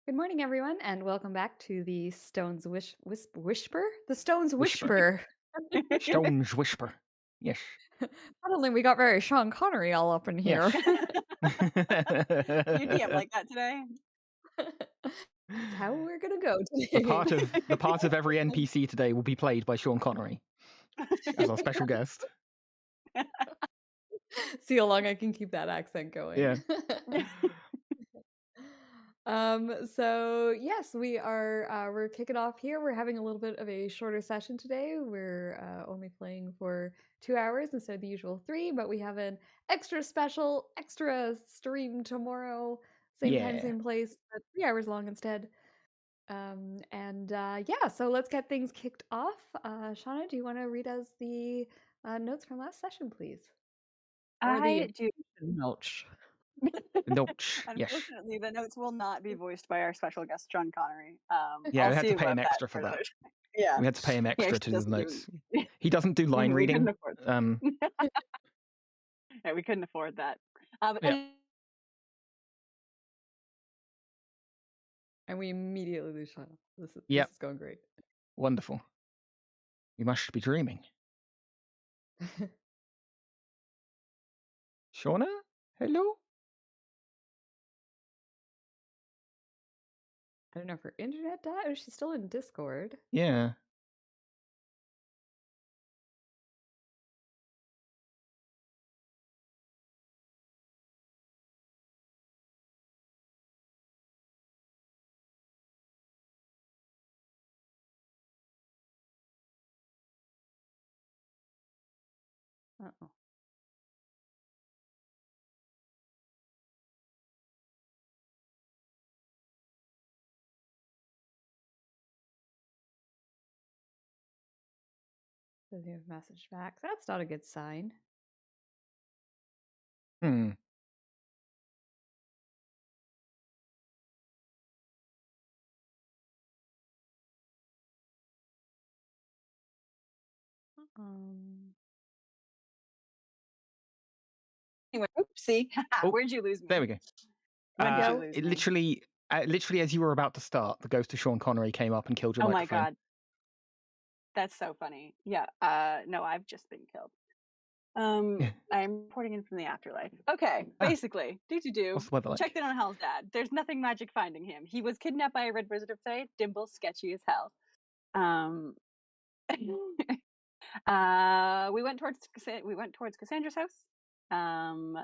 Good morning, everyone, and welcome back to the Stones Whisper? The Stones Whisper. Whisper. Stone's whisper. Yes. Suddenly we got very Sean Connery all up in Yes. here. You DM like that today? That's how we're gonna go the today. part of every NPC today will be played by Sean Connery as our special guest. See how long I can keep that accent going. Yeah. So yes, we're kicking off here. We're having a little bit of a shorter session today. We're only playing for 2 hours instead of the usual three, but we have an extra special extra stream tomorrow, same time, Yeah. same place, but 3 hours long instead. Yeah, so let's get things kicked off. Shauna, do you want to read us the notes from last session, please? Or the I do. notes. Notes. Yes. Unfortunately, the notes will not be voiced by our special guest, Sean Connery. Yeah, I'll we had see to pay about him that extra for for that. another time. Yeah. We had to pay him He extra to actually do the doesn't notes. even. He doesn't do line We couldn't reading. afford Yeah, we couldn't afford that. But Yeah. And we immediately lose Shauna. This Yep. is going great. Wonderful. You must be dreaming. Shauna? Hello? I don't know if her internet died or she's still in Discord. Yeah. Uh-oh. Doesn't have message back. That's not a good sign. Hmm. Anyway, oopsie. Oh, Where'd you lose me? there we go. When did you lose It me? literally as you were about to start, the ghost of Sean Connery came up and killed your Oh my microphone. god. That's so funny. Yeah. No, I've just been killed. I'm reporting in from the afterlife. Okay, basically, What's the weather like? checked in on Hell's dad. There's nothing magic finding him. He was kidnapped by a red wizard of Fae. Dimble's sketchy as hell. We went towards Cassandra's house.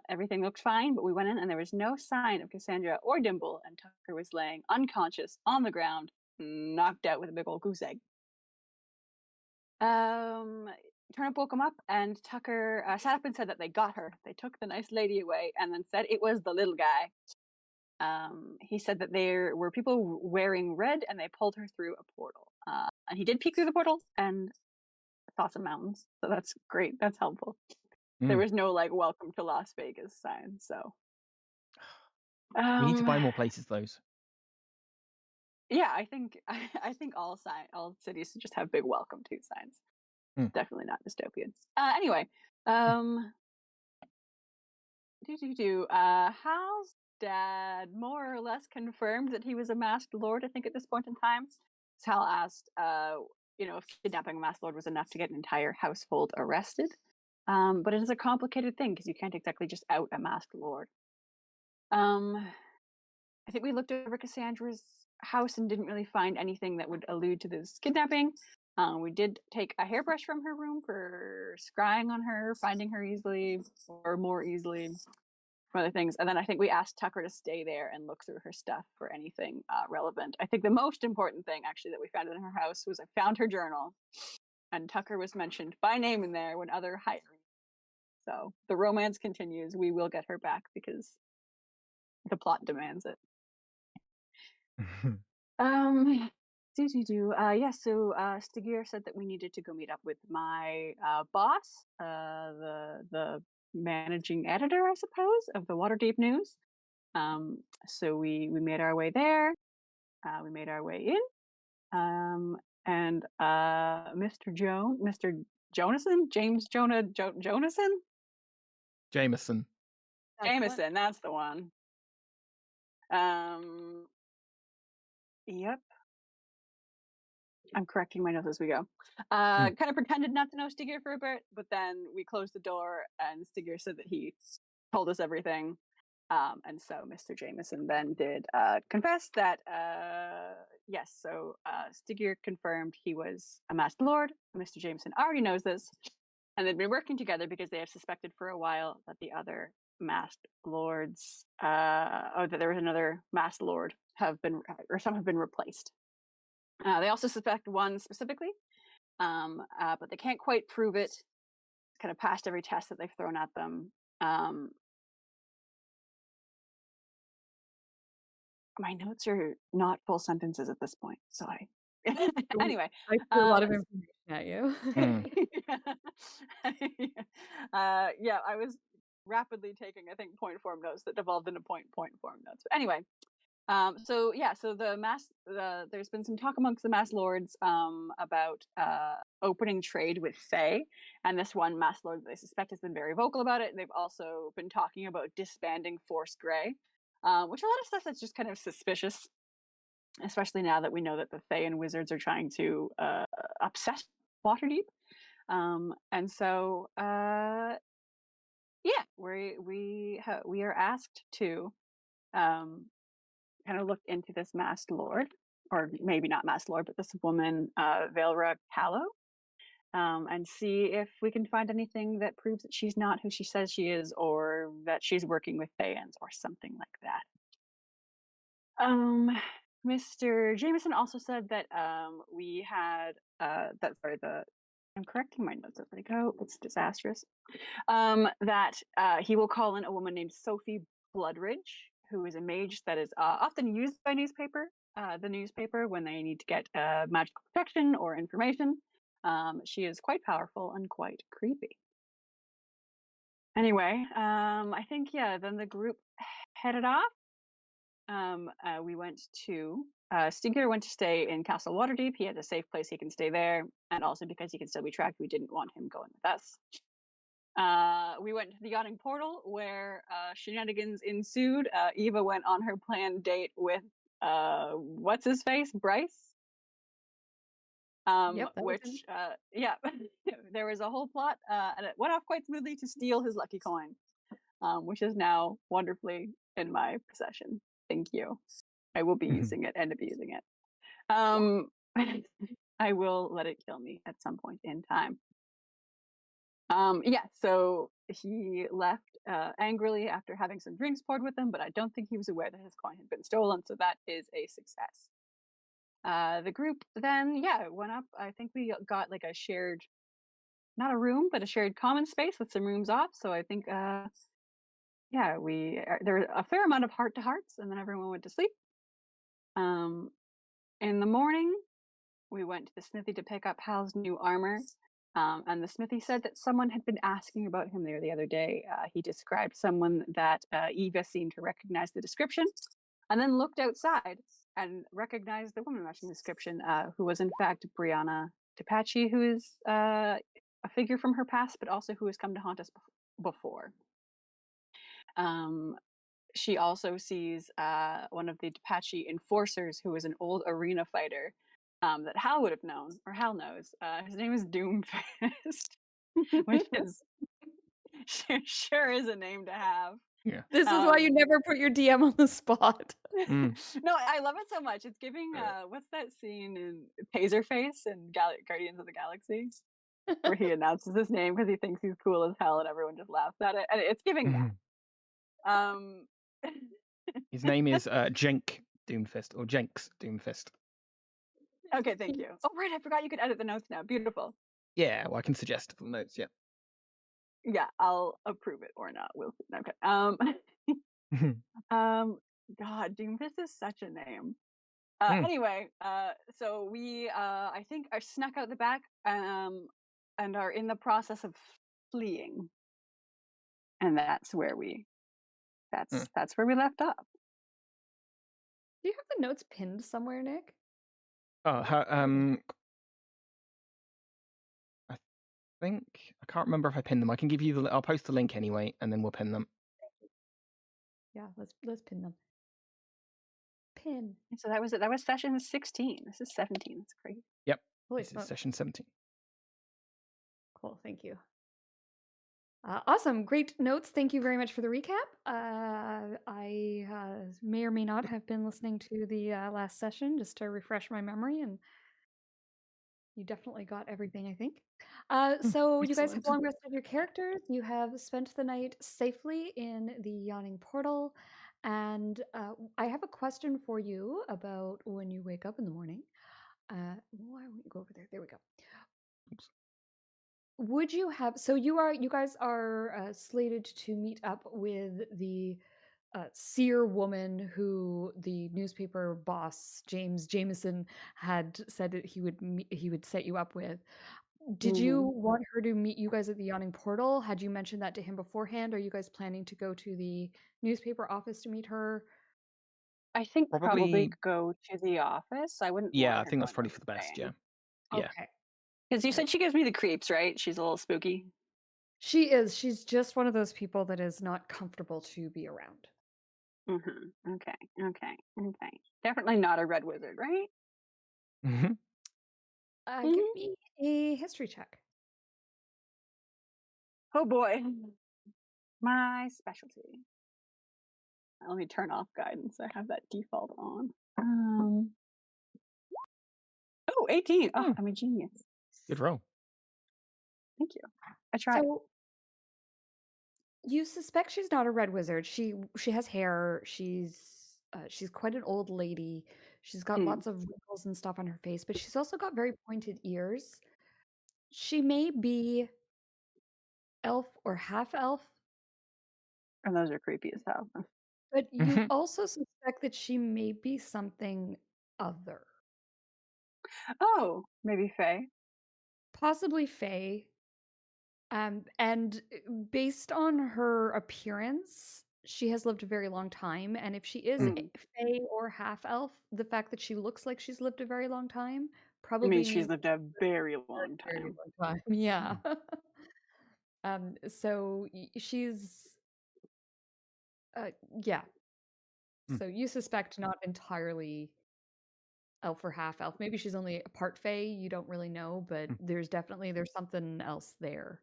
Everything looked fine, but we went in and there was no sign of Cassandra or Dimble, and Tucker was laying unconscious on the ground, knocked out with a big old goose egg. Turnip woke him up, and Tucker sat up and said that they got her. They took the nice lady away, and then said it was the little guy. He said that there were people wearing red, and they pulled her through a portal. And he did peek through the portal and saw some mountains, so that's great. That's helpful. There was no like "Welcome to Las Vegas" sign, so. We need to buy more places, those. Yeah, I think all cities should just have big "Welcome to" signs. Definitely not dystopian. Anyway, Hal's dad more or less confirmed that he was a masked lord. I think at this point in time, Hal asked, if kidnapping a masked lord was enough to get an entire household arrested. But it is a complicated thing because you can't exactly just out a masked lord. I think we looked over Cassandra's house and didn't really find anything that would allude to this kidnapping. We did take a hairbrush from her room for scrying on her, finding her easily or more easily, for other things. And then I think we asked Tucker to stay there and look through her stuff for anything relevant. I think the most important thing actually that we found in her house was I found her journal, and Tucker was mentioned by name in there when other hiring. So the romance continues. We will get her back because the plot demands it. So Stigir said that we needed to go meet up with my boss, the managing editor, I suppose, of the Waterdeep News. So we made our way there. We made our way in. And Mr. Jonason, Jonason? Jameson. Jameson, that's the one. Yep. I'm correcting my notes as we go. Kind of pretended not to know Stygia for a bit, but then we closed the door and Stygia said that he told us everything. And so Mr. Jameson then did confess that, yes, so Stygia confirmed he was a masked lord. Mr. Jameson already knows this, and they've been working together because they have suspected for a while that the other masked lords, that there was another masked lord some have been replaced. They also suspect one specifically, but they can't quite prove it. It's kind of passed every test that they've thrown at them. My notes are not full sentences at this point, so anyway. I threw a lot of information at you. Yeah, I was rapidly taking, I think, point form notes that devolved into point form notes. But anyway, so there's been some talk amongst the mass lords about opening trade with Fae, and this one mass lord that they suspect has been very vocal about it. They've also been talking about disbanding Force Grey, which a lot of stuff that's just kind of suspicious, especially now that we know that the Fae and wizards are trying to upset Waterdeep. And so yeah, we are asked to kind of look into this masked lord, or maybe not masked lord, but this woman, Velra Callow, and see if we can find anything that proves that she's not who she says she is, or that she's working with Thayans or something like that. Mr. Jameson also said that we had I'm correcting my notes as I go. It's disastrous. That he will call in a woman named Sophie Bloodridge, who is a mage that is often used by the newspaper when they need to get magical protection or information. She is quite powerful and quite creepy. Anyway, I think, yeah, then the group headed off. We went to Stygia went to stay in Castle Waterdeep. He had a safe place he can stay there, and also because he can still be tracked, we didn't want him going with us. We went to the yachting portal where shenanigans ensued. Eva went on her planned date with what's his face, Bryce. Yep, which yeah, there was a whole plot, and it went off quite smoothly to steal his lucky coin, which is now wonderfully in my possession. Thank you. I will be using it and abusing it. I will let it kill me at some point in time. Yeah, so he left angrily after having some drinks poured with him, but I don't think he was aware that his coin had been stolen, so that is a success. The group then, yeah, went up. I think we got like a shared, not a room, but a shared common space with some rooms off. So I think, yeah, there was a fair amount of heart-to-hearts, and then everyone went to sleep. In the morning, we went to the smithy to pick up Hal's new armor. And the smithy said that someone had been asking about him there the other day. He described someone that Eva seemed to recognize the description, and then looked outside and recognized the woman matching the description, who was in fact Brianna DePachi, who is a figure from her past, but also who has come to haunt us before. She also sees one of the DePachi enforcers, who is an old arena fighter, that Hal would have known, or Hal knows. His name is Doomfist, which is sure is a name to have. Yeah. This is why you never put your DM on the spot. No, I love it so much. It's giving what's that scene in Taserface in Guardians of the Galaxy, where he announces his name because he thinks he's cool as hell and everyone just laughs at it. And it's giving that. His name is Jenk Doomfist, or Jenks Doomfist. Okay, thank you. Oh, right, I forgot you could edit the notes now. Beautiful. Yeah, well, I can suggest the notes, yeah. Yeah, I'll approve it or not. We'll see. Okay. God, Doomfist is such a name. Anyway, so we I think are snuck out the back and are in the process of fleeing. And that's where we left off. Do you have the notes pinned somewhere, Nick? Oh, I can't remember if I pinned them. I can give you I'll post the link anyway, and then we'll pin them. Yeah, let's pin them. in. So that was it. That was session 16. This is 17. That's crazy. Yep. Holy This is smokes. session 17. Cool, thank you. Awesome, great notes. Thank you very much for the recap. I may or may not have been listening to the last session just to refresh my memory, and you definitely got everything, I think. So you guys have Excellent. long rested your characters. You have spent the night safely in the yawning portal, and I have a question for you about when you wake up in the morning. Why won't you go over there? There we go. Oops. Would you have, so you guys are slated to meet up with the seer woman who the newspaper boss James Jameson had said that he would set you up with. Did you want her to meet you guys at the yawning portal? Had you mentioned that to him beforehand? Are you guys planning to go to the newspaper office to meet her? I think probably Probably. go to the office. I wouldn't Yeah, I want her think that's going probably for the best. overstaying. Yeah. Yeah. Okay. Because you Right. said she gives me the creeps, right? She's a little spooky. She is. She's just one of those people that is not comfortable to be around. Okay. Definitely not a red wizard, right? hmm Give me a history check. Oh boy. My specialty. Let me turn off guidance. I have that default on. Oh, 18. Oh, I'm a genius. Good roll. Thank you. I tried. So you suspect she's not a red wizard. She has hair. She's quite an old lady. She's got lots of wrinkles and stuff on her face, but she's also got very pointed ears. She may be elf or half elf, And those are creepy as hell. but you also suspect that she may be something other. Oh, maybe Faye. Possibly Fae. And based on her appearance, she has lived a very long time. And if she is Fae or half elf, the fact that she looks like she's lived a very long time I probably mean, means she's lived a very long very time. long time. Yeah. So she's yeah. So you suspect not entirely elf or half elf. Maybe she's only a part Fae, you don't really know, but there's something else there.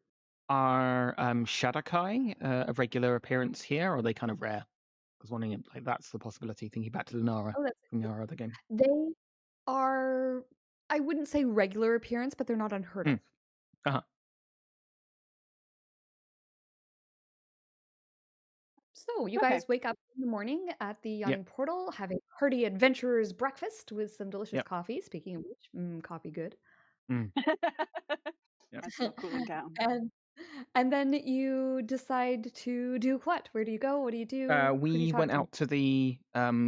Are shadowy a regular appearance here, or are they kind of rare? I was wondering, like, that's the possibility. Thinking back to the Nara Oh, that's from our other game. They are, I wouldn't say regular appearance, but they're not unheard of. Uh-huh. So you Okay. guys wake up in the morning at the yawning portal, have a hearty adventurer's breakfast with some delicious coffee. Speaking of which, coffee good. That's still cooling down. And then you decide to do what? Where do you go? What do you do? Who do you We talk went to? out to the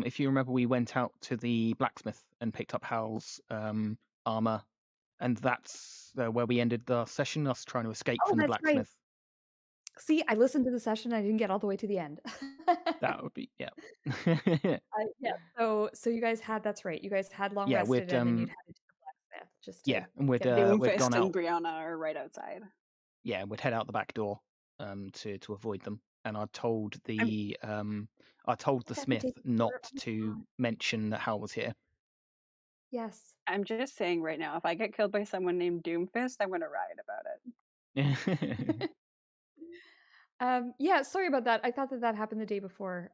if you remember, we went out to the blacksmith and picked up Hal's armor, and that's where we ended the session, us trying to escape Oh, from the that's right. blacksmith. See, I listened to the session. I didn't get all the way to the end. That would be, yeah. Yeah. So you guys had, that's right. You guys had long Yeah, rested, and then you'd headed to the blacksmith just to and we'd get we'd gone Doomfist and out. Brianna are right outside. Yeah, we'd head out the back door to avoid them. And I told the smith not to mention that Hal was here. Yes. I'm just saying right now, if I get killed by someone named Doomfist, I'm gonna riot about it. Yeah, sorry about that. I thought that happened the day before.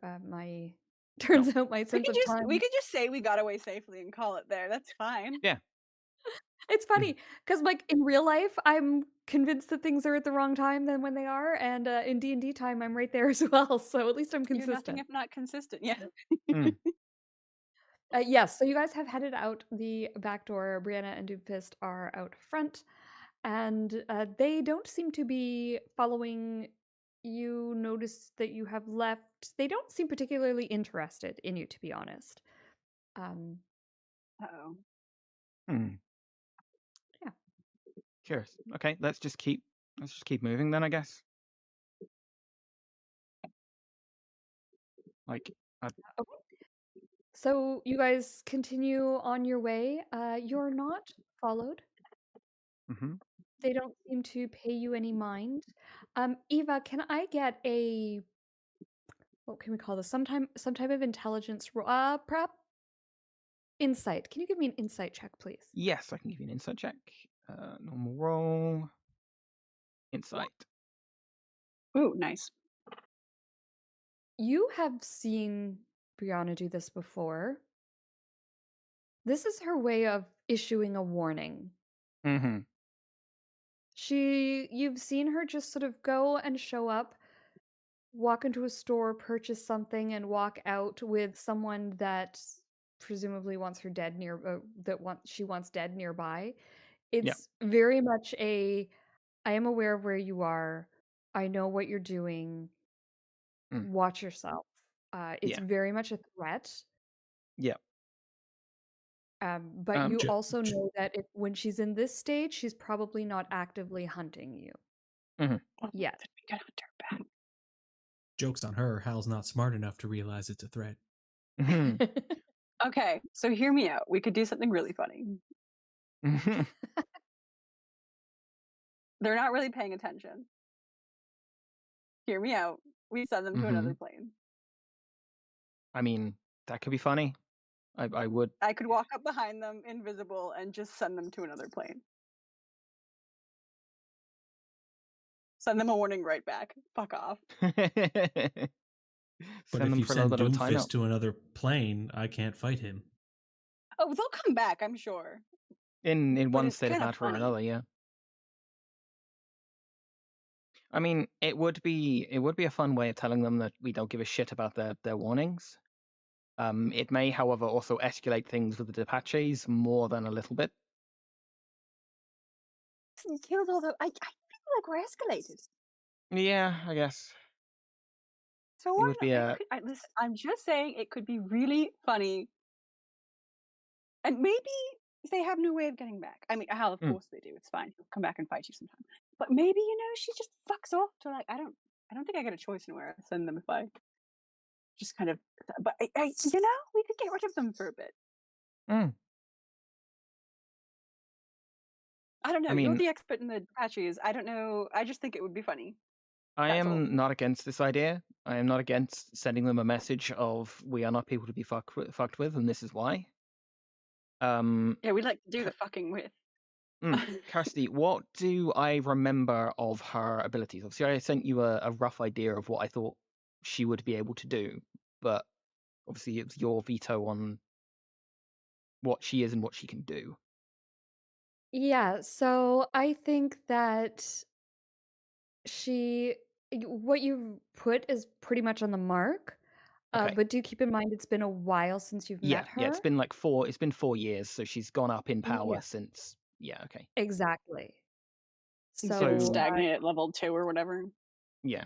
Turns out my sense of time. We could just say we got away safely and call it there. That's fine. Yeah. It's funny because, like, in real life, I'm convinced that things are at the wrong time than when they are, and in D&D time, I'm right there as well. So at least I'm You're nothing consistent. if not consistent. Yeah. Yes. So you guys have headed out the back door. Brianna and Doomfist are out front, and they don't seem to be following. You notice that you have left. They don't seem particularly interested in you, to be honest. Uh-oh. Yeah. Curious. Okay, let's just keep moving then, I guess. Like, Okay. So you guys continue on your way. You're not followed. They don't seem to pay you any mind. Eva, can I get a, what can we call this? Some type of intelligence prep? Insight. Can you give me an insight check, please? Yes, I can give you an insight check. Normal roll. Insight. Ooh, nice. You have seen Brianna do this before. This is her way of issuing a warning. Mm-hmm. You've seen her just sort of go and show up, walk into a store, purchase something, and walk out with someone that presumably wants her dead she wants dead nearby. Yeah. It's very much I am aware of where you are. I know what you're doing. Mm. Watch yourself. It's Yeah. very much a threat. Yeah. But you Jo- also know that when she's in this stage, she's probably not actively hunting you. Mhm. Yet. Then we gotta hunt her back. Joke's on her. Hal's not smart enough to realize it's a threat. Mhm. Okay, so hear me out. We could do something really funny. Mhm. They're not really paying attention. Hear me out. We send them to another plane. I mean, that could be funny. I would. I could walk up behind them, invisible, and just send them to another plane. Send them a warning right back. Fuck off. But Send if them you for a little send bit of a Doomfist timeout. to another plane, I can't fight him. Oh, they'll come back, I'm sure. In But one it's state of kinda matter or funny. another, yeah. I mean, it would be a fun way of telling them that we don't give a shit about their warnings. It may, however, also escalate things with the Apaches more than a little bit. Killed all the. I feel like we're escalated. Yeah, I guess So it why would be not? Listen, I'm just saying it could be really funny. And maybe they have no way of getting back. I mean, hell, of course they do. It's fine. He'll come back and fight you sometime. But maybe, she just fucks off to like, I don't think I get a choice in where I send them if I just kind of, but we could get rid of them for a bit. I don't know. I You're mean, the expert in the patches. I don't know. I just think it would be funny. I That's all. am not against this idea. I am not against sending them a message of we are not people to be fucked with, and this is why. Yeah, we'd like to do the fucking with. Kirsty, what do I remember of her abilities? Obviously, I sent you a rough idea of what I thought she would be able to do, but obviously it's your veto on what she is and what she can do. Yeah, so I think that what you put is pretty much on the mark. Okay. But do keep in mind it's been a while since you've met her. Yeah, it's been 4 years, so she's gone up in power Yeah. since. Yeah, okay. Exactly. So So stagnate at level 2 or whatever. Yeah.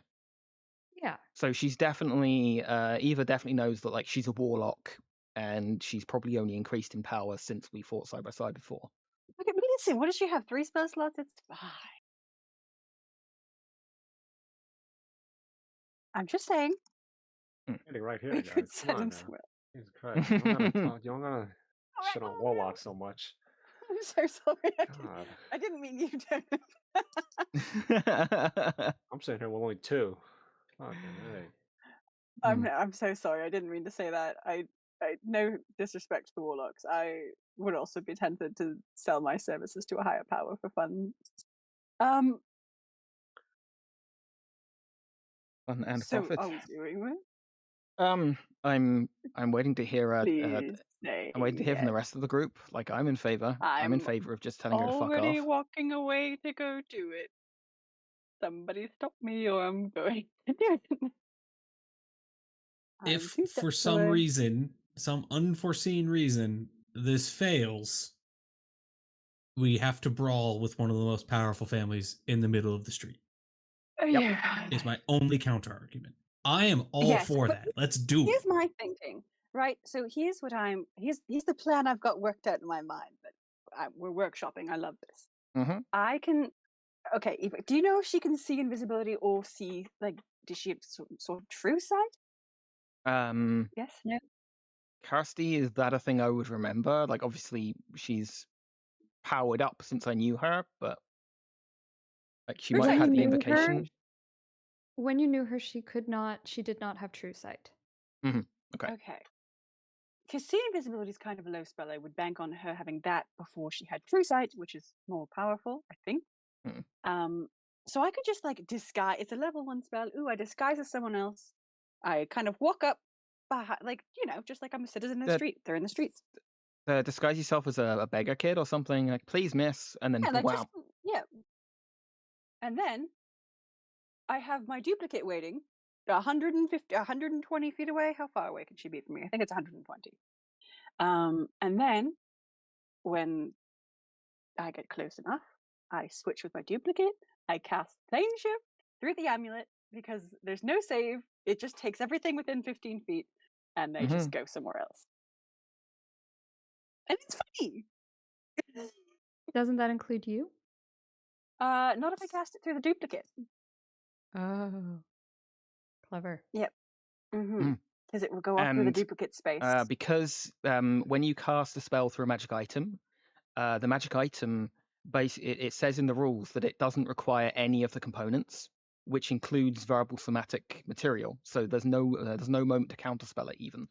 yeah. So she's definitely Eva definitely knows that like she's a warlock and she's probably only increased in power since we fought side by side before. Okay, but listen, what does she have? 3 spell slots? It's fine. I'm just saying. Getting right here, We guys. could Come send on them now. somewhere. Jesus Christ. You don't gotta shit on warlocks so much. I'm so sorry. God. I didn't mean you to. I'm sitting here with only 2. Fucking hey. I'm so sorry. I didn't mean to say that. I no disrespect to the warlocks. I would also be tempted to sell my services to a higher power for fun. And So profit. are we doing it? I'm waiting to hear Please I'm waiting to hear from the rest of the group. Like I'm in favor. I'm in favor of just telling her to fuck already off. walking away to go do it. Somebody stop me or I'm going to do it. If for some reason, some unforeseen reason, this fails, we have to brawl with one of the most powerful families in the middle of the street. Yeah. Is my only counter argument. I am all for that. Let's do it. Here's my thinking, right? So here's the plan I've got worked out in my mind. But we're workshopping. I love this. I can. Okay, Eva, do you know if she can see invisibility or see does she have sort of true sight? Yes. No. Kirsty, is that a thing I would remember? Like obviously she's powered up since I knew her, but like she might have had the invocation. When you knew her, she did not have true sight. Okay. because seeing invisibility is kind of a low spell. I would bank on her having that before she had true sight, which is more powerful, I think. So I could just like disguise. It's a level 1 spell. Ooh, I disguise as someone else. I kind of walk up, like just like I'm a citizen in the street. They're in the streets. Disguise yourself as a beggar kid or something. Like, please, miss, and then Yeah, wow. And then I have my duplicate waiting 120 feet away. How far away can she be from me? I think it's 120. And then when I get close enough, I switch with my duplicate. I cast plane shift through the amulet because there's no save. It just takes everything within 15 feet and they just go somewhere else. And it's funny. Doesn't that include you? Not if I cast it through the duplicate. Oh, clever. Yep. Because it will go up through the duplicate space. Because when you cast a spell through a magic item, the magic item it says in the rules that it doesn't require any of the components, which includes variable somatic material. So there's no moment to counterspell it even.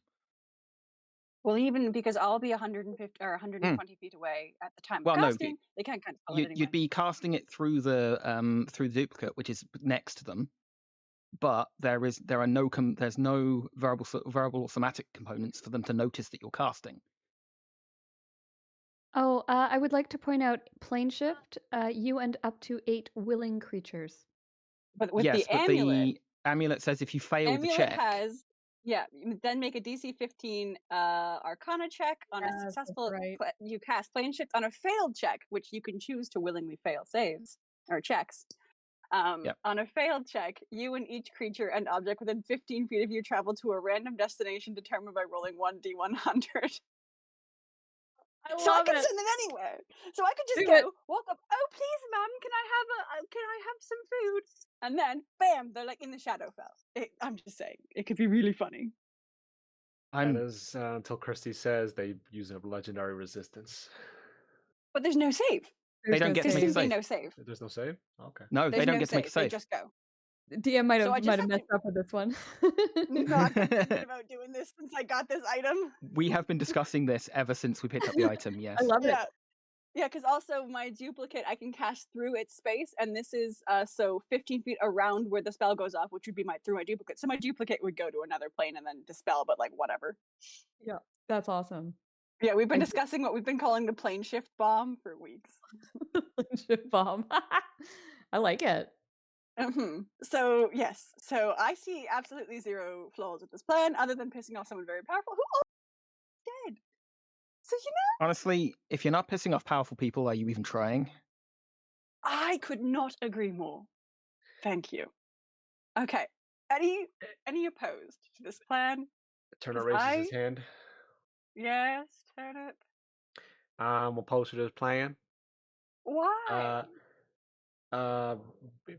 Well, even because I'll be 150 or 120 feet away at the time of casting, they can't counterspell it anyway. You'd be casting it through the duplicate, which is next to them. But there's no variable somatic components for them to notice that you're casting. Oh, I would like to point out plane shift. You and up to 8 willing creatures. But with the amulet says if you fail the check, then make a DC 15 Arcana check on a successful. You cast plane shift on a failed check, which you can choose to willingly fail saves or checks. On a failed check, you and each creature and object within 15 feet of you travel to a random destination determined by rolling 1d100. So I can send it anywhere. So I could just walk up. Oh, please, ma'am, can I have some food? And then, bam, they're like in the Shadowfell. I'm just saying, it could be really funny. That is until Kirsty says they use a legendary resistance. But there's no save. They don't get to make a save. No save. There's no save? Okay. No, they don't get to make a save. They just go. DM might have messed up with this one. No, I've been thinking about doing this since I got this item. We have been discussing this ever since we picked up the item, yes. I love it. Yeah, because also my duplicate, I can cast through its space, and this is so 15 feet around where the spell goes off, which would be through my duplicate. So my duplicate would go to another plane and then dispel, but like whatever. Yeah, that's awesome. Yeah, we've been discussing what we've been calling the plane shift bomb for weeks. Plane shift bomb. I like it. So yes, so I see absolutely zero flaws with this plan, other than pissing off someone very powerful who already dead. So honestly, if you're not pissing off powerful people, are you even trying? I could not agree more. Thank you. Okay, any opposed to this plan? Turnip raises his hand. Yes, Turnip. I'm opposed to this plan. Why?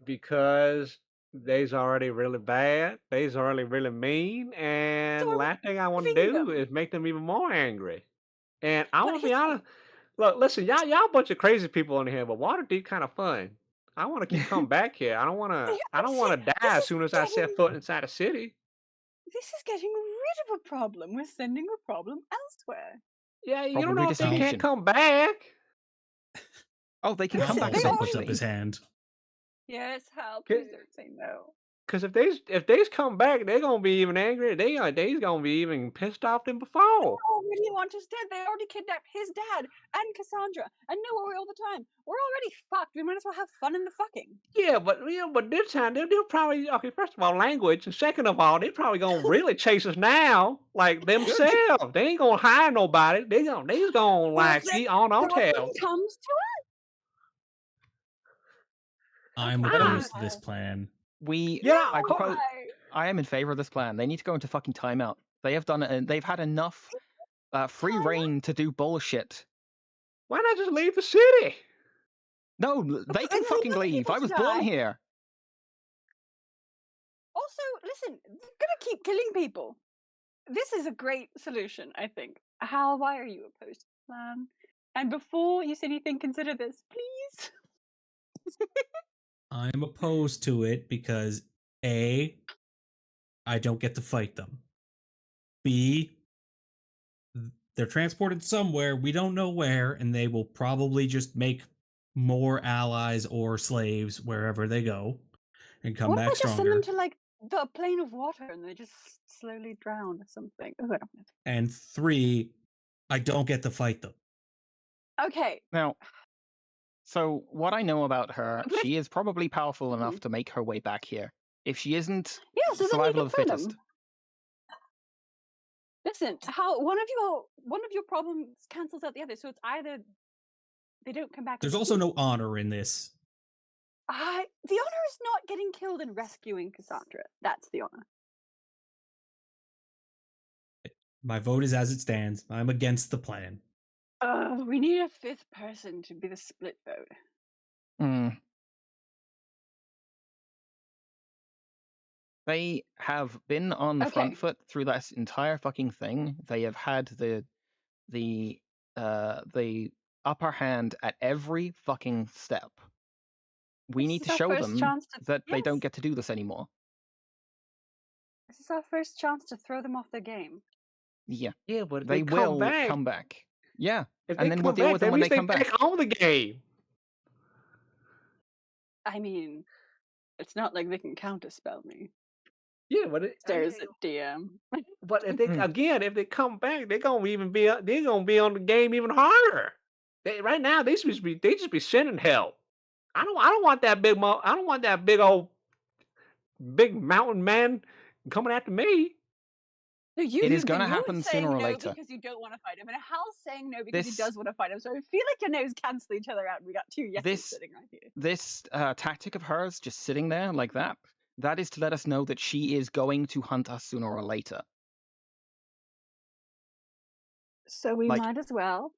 Because they's already really bad. They's already really mean, and the last thing I want to do is make them even more angry. And I want to be honest. Look, listen, y'all a bunch of crazy people in here, but Waterdeep kind of fun. I want to keep coming back here. I don't want to die as soon as I set foot inside a city. This is getting rid of a problem. We're sending a problem elsewhere. Yeah, you don't know if they can't come back. Oh, they can come back. He puts up his hand. Yes, Hal, please don't say no. Because if they's come back, they're gonna be even angrier. They's gonna be even pissed off than before. They already want us dead. They already kidnapped his dad and Cassandra and know we're all the time. We're already fucked. We might as well have fun in the fucking. Yeah, but this time they'll probably first of all language, and second of all they're probably gonna really chase us now, like themselves. They ain't gonna hire nobody. They's gonna like eat on our tail. Comes to us. I'm opposed to this plan. I am in favor of this plan. They need to go into fucking timeout. They have done it, and they've had enough free reign to do bullshit. Why not just leave the city? No, they can fucking leave. I was born here. Also, listen, they're gonna keep killing people. This is a great solution, I think. Hal, why are you opposed to the plan? And before you say anything, consider this, please. I'm opposed to it because A, I don't get to fight them. B, They're transported somewhere, we don't know where, and they will probably just make more allies or slaves wherever they go and come What if I back just send them stronger. to like the plane of water and they just slowly drown or something? Oh, I don't know. And 3, I don't get to fight them. Okay. Now, so what I know about her, But if- she is probably powerful enough to make her way back here. If she isn't, Yeah, so then you survival can of the fight fittest. them. Listen, how one of your problems cancels out the other, so it's either they don't come back. There's also no honor in this. The honor is not getting killed and rescuing Cassandra. That's the honor. My vote is as it stands. I'm against the plan. We need a 5th person to be the split vote. They have been on the front foot through this entire fucking thing. They have had the upper hand at every fucking step. We need to show them that they don't get to do this anymore. This is our first chance to throw them off their game. Yeah. Yeah, but if They will come back. Yeah. If And they then we'll come deal back, with them that when means they come back. on the game. I mean, it's not like they can counterspell me. Yeah, but There's a DM. But if they if they come back, they're gonna be on the game even harder. Right now they just be sending help. I don't want that big old big mountain man coming after me. No, It is going to happen sooner or later. Because you don't want to fight him, and Hal's saying no because he does want to fight him. So I feel like your no's cancel each other out, and we got 2 yeses sitting right here. This tactic of hers, just sitting there like that, that is to let us know that she is going to hunt us sooner or later. So we might as well.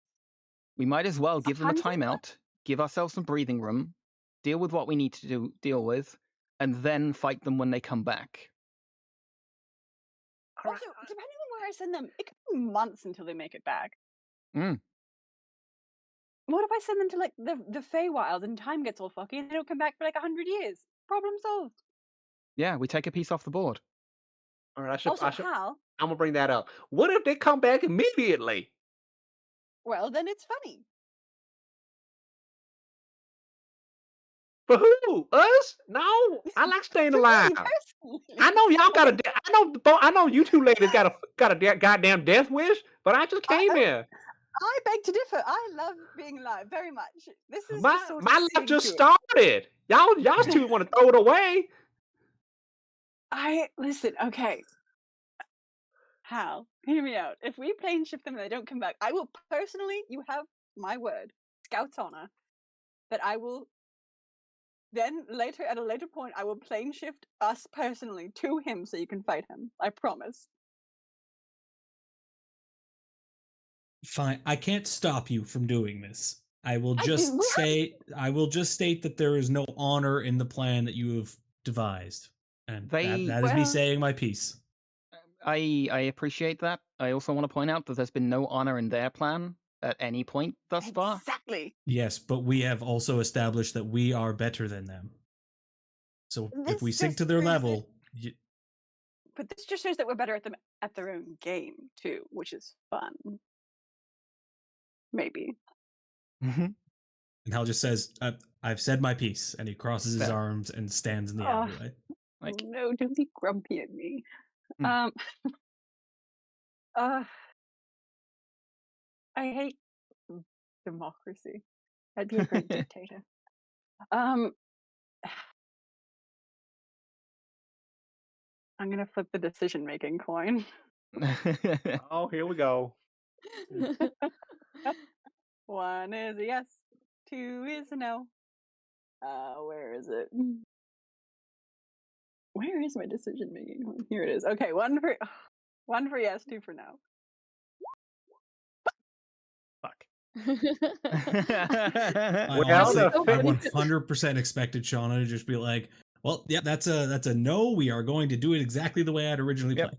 We might as well give them a timeout, give ourselves some breathing room, deal with what we need to deal with, and then fight them when they come back. Also, depending on where I send them, it could be months until they make it back. Mm. What if I send them to like the Feywild and time gets all fucky and they don't come back for like 100 years? Problem solved. Yeah, we take a piece off the board. All right, Hal, I'm gonna bring that up. What if they come back immediately? Well, then it's funny. For who? Us? No, I like staying alive. I know y'all got I know you two ladies got a goddamn death wish, but I just came here. I beg to differ. I love being alive very much. This is my life just started. Y'all two want to throw it away. Listen, okay. Hal, hear me out. If we plane shift them and they don't come back, I will personally, you have my word, Scout's honor, that I will then later, at a later point, I will plane shift us personally to him so you can fight him. I promise. Fine. I can't stop you from doing this. I will just state that there is no honor in the plan that you have devised. And that is me saying my piece. I appreciate that. I also want to point out that there's been no honor in their plan at any point thus far. Exactly. Yes, but we have also established that we are better than them. So if we sink to their level... But this just shows that we're better at their own game, too, which is fun. Maybe. Mm-hmm. And Hal just says, I've said my piece, and he crosses his arms and stands in the alleyway. No, don't be grumpy at me. I hate democracy. I'd be a great dictator. I'm gonna flip the decision-making coin. Oh, here we go. 1 is a yes, 2 is a no. Where is it? Where is my decision-making coin? Here it is. Okay, 1 for yes, 2 for no. Fuck. I 100% expected Shauna to just be like, well, yeah, that's a no. We are going to do it exactly the way I'd originally planned.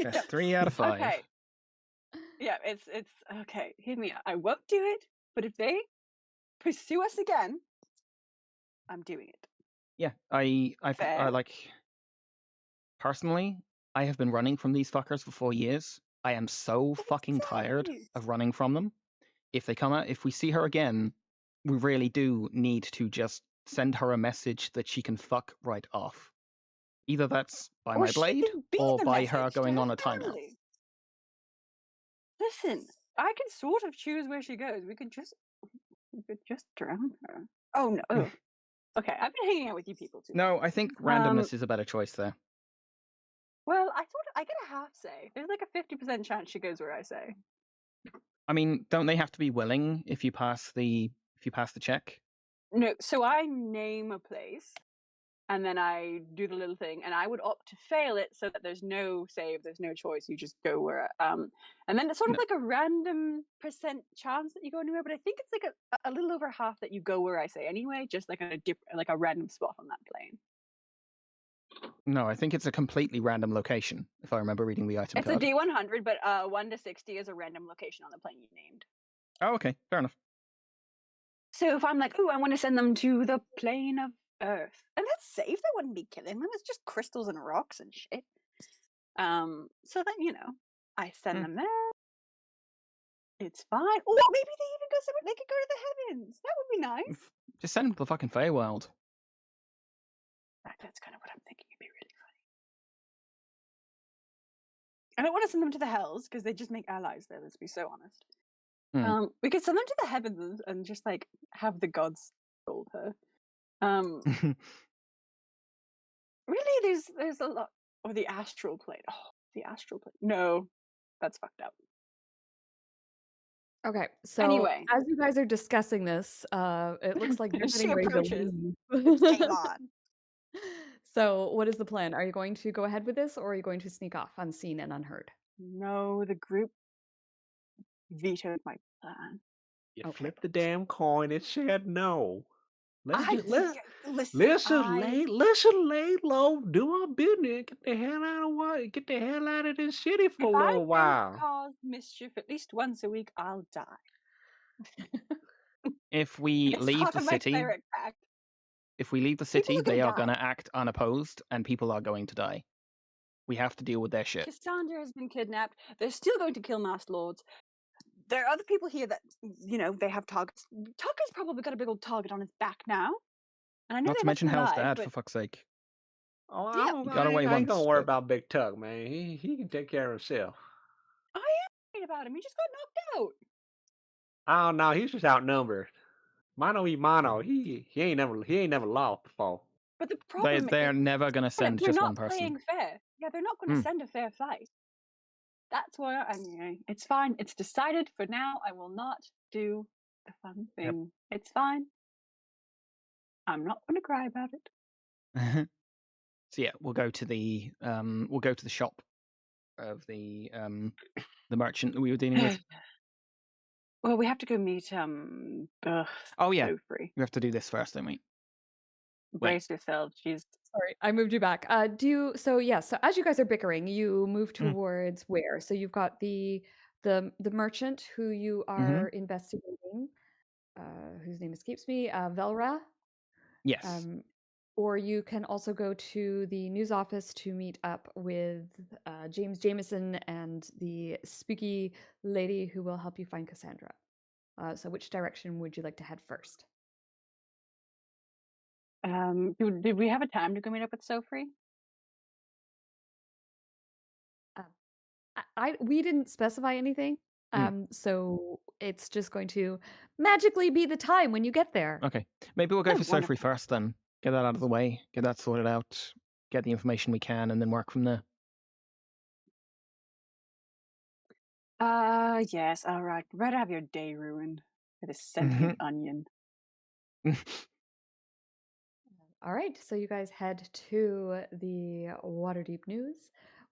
That's 3 out of 5. Okay. Yeah, it's okay. Hear me out. I won't do it, but if they pursue us again, I'm doing it. Yeah, I like personally, I have been running from these fuckers for 4 years. I am so fucking tired of running from them. If we see her again, we really do need to just send her a message that she can fuck right off. Either that's by my blade, or by her going on a timeout. Listen, I can sort of choose where she goes. We could just drown her. Oh no. Oh. Okay, I've been hanging out with you people too. No, I think randomness is a better choice there. Well, I thought I get a half say. There's like a 50% chance she goes where I say. I mean, don't they have to be willing if you pass the check? No, so I name a place, and then I do the little thing, and I would opt to fail it so that there's no save, there's no choice. You just go where, and then it's sort of like a random percent chance that you go anywhere. But I think it's like a little over half that you go where I say anyway, just like like a random spot on that plane. No, I think it's a completely random location, if I remember reading the item card. It's a D100, but 1 to 60 is a random location on the plane you named. Oh, okay, fair enough. So if I'm like, oh, I want to send them to the plane of Earth, and that's safe. That wouldn't be killing them. It's just crystals and rocks and shit. So then I send them there. It's fine. Oh, maybe they even go somewhere. They could go to the heavens. That would be nice. Just send them to the fucking Feywild. That's kind of what I'm thinking. It'd be really funny. I don't want to send them to the hells because they just make allies there. Let's be so honest. We could send them to the heavens and just like have the gods scold her. Really, there's a lot. Or the astral plane. Oh, the astral plane. No, that's fucked up. Okay, so anyway, as you guys are discussing this, it looks like you're getting ready to leave. It's game on. So, what is the plan? Are you going to go ahead with this, or are you going to sneak off unseen and unheard? No, the group vetoed my plan. You flipped the damn coin. It said no. Listen, lay low, do our business, get the hell out of this city for a little while. If I cause mischief at least once a week, I'll die. If we leave the city, they are going to act unopposed, and people are going to die. We have to deal with their shit. Cassandra has been kidnapped. They're still going to kill Masked Lords. There are other people here that, they have targets. Tucker's probably got a big old target on his back now. And I know not to mention Hell's dad, for fuck's sake. Oh, I ain't gonna worry about Big Tuck, man. He can take care of himself. I am worried about him. He just got knocked out. Oh no, he's just outnumbered. Mano y mano. He ain't never lost before. But the problem they're never gonna send just one person. They're not playing fair. Yeah, they're not going to send a fair fight. That's why it's fine. It's decided for now. I will not do the fun thing. Yep. It's fine. I'm not going to cry about it. So yeah, we'll go to the shop of the merchant that we were dealing with. Well, we have to go meet oh yeah, we have to do this first, don't we? Brace yourself. She's sorry, I moved you back. So as you guys are bickering, you move towards where? So you've got the merchant who you are investigating, whose name escapes me, Velra. Yes. Or you can also go to the news office to meet up with James Jameson and the spooky lady who will help you find Cassandra. So which direction would you like to head first? Did we have a time to go meet up with Sophie? We didn't specify anything. So it's just going to magically be the time when you get there. Okay. Maybe we'll go for Sophie first then. Get that out of the way. Get that sorted out. Get the information we can, and then work from there. Yes. All right. Rather have your day ruined with a sentient onion. All right. So you guys head to the Waterdeep News,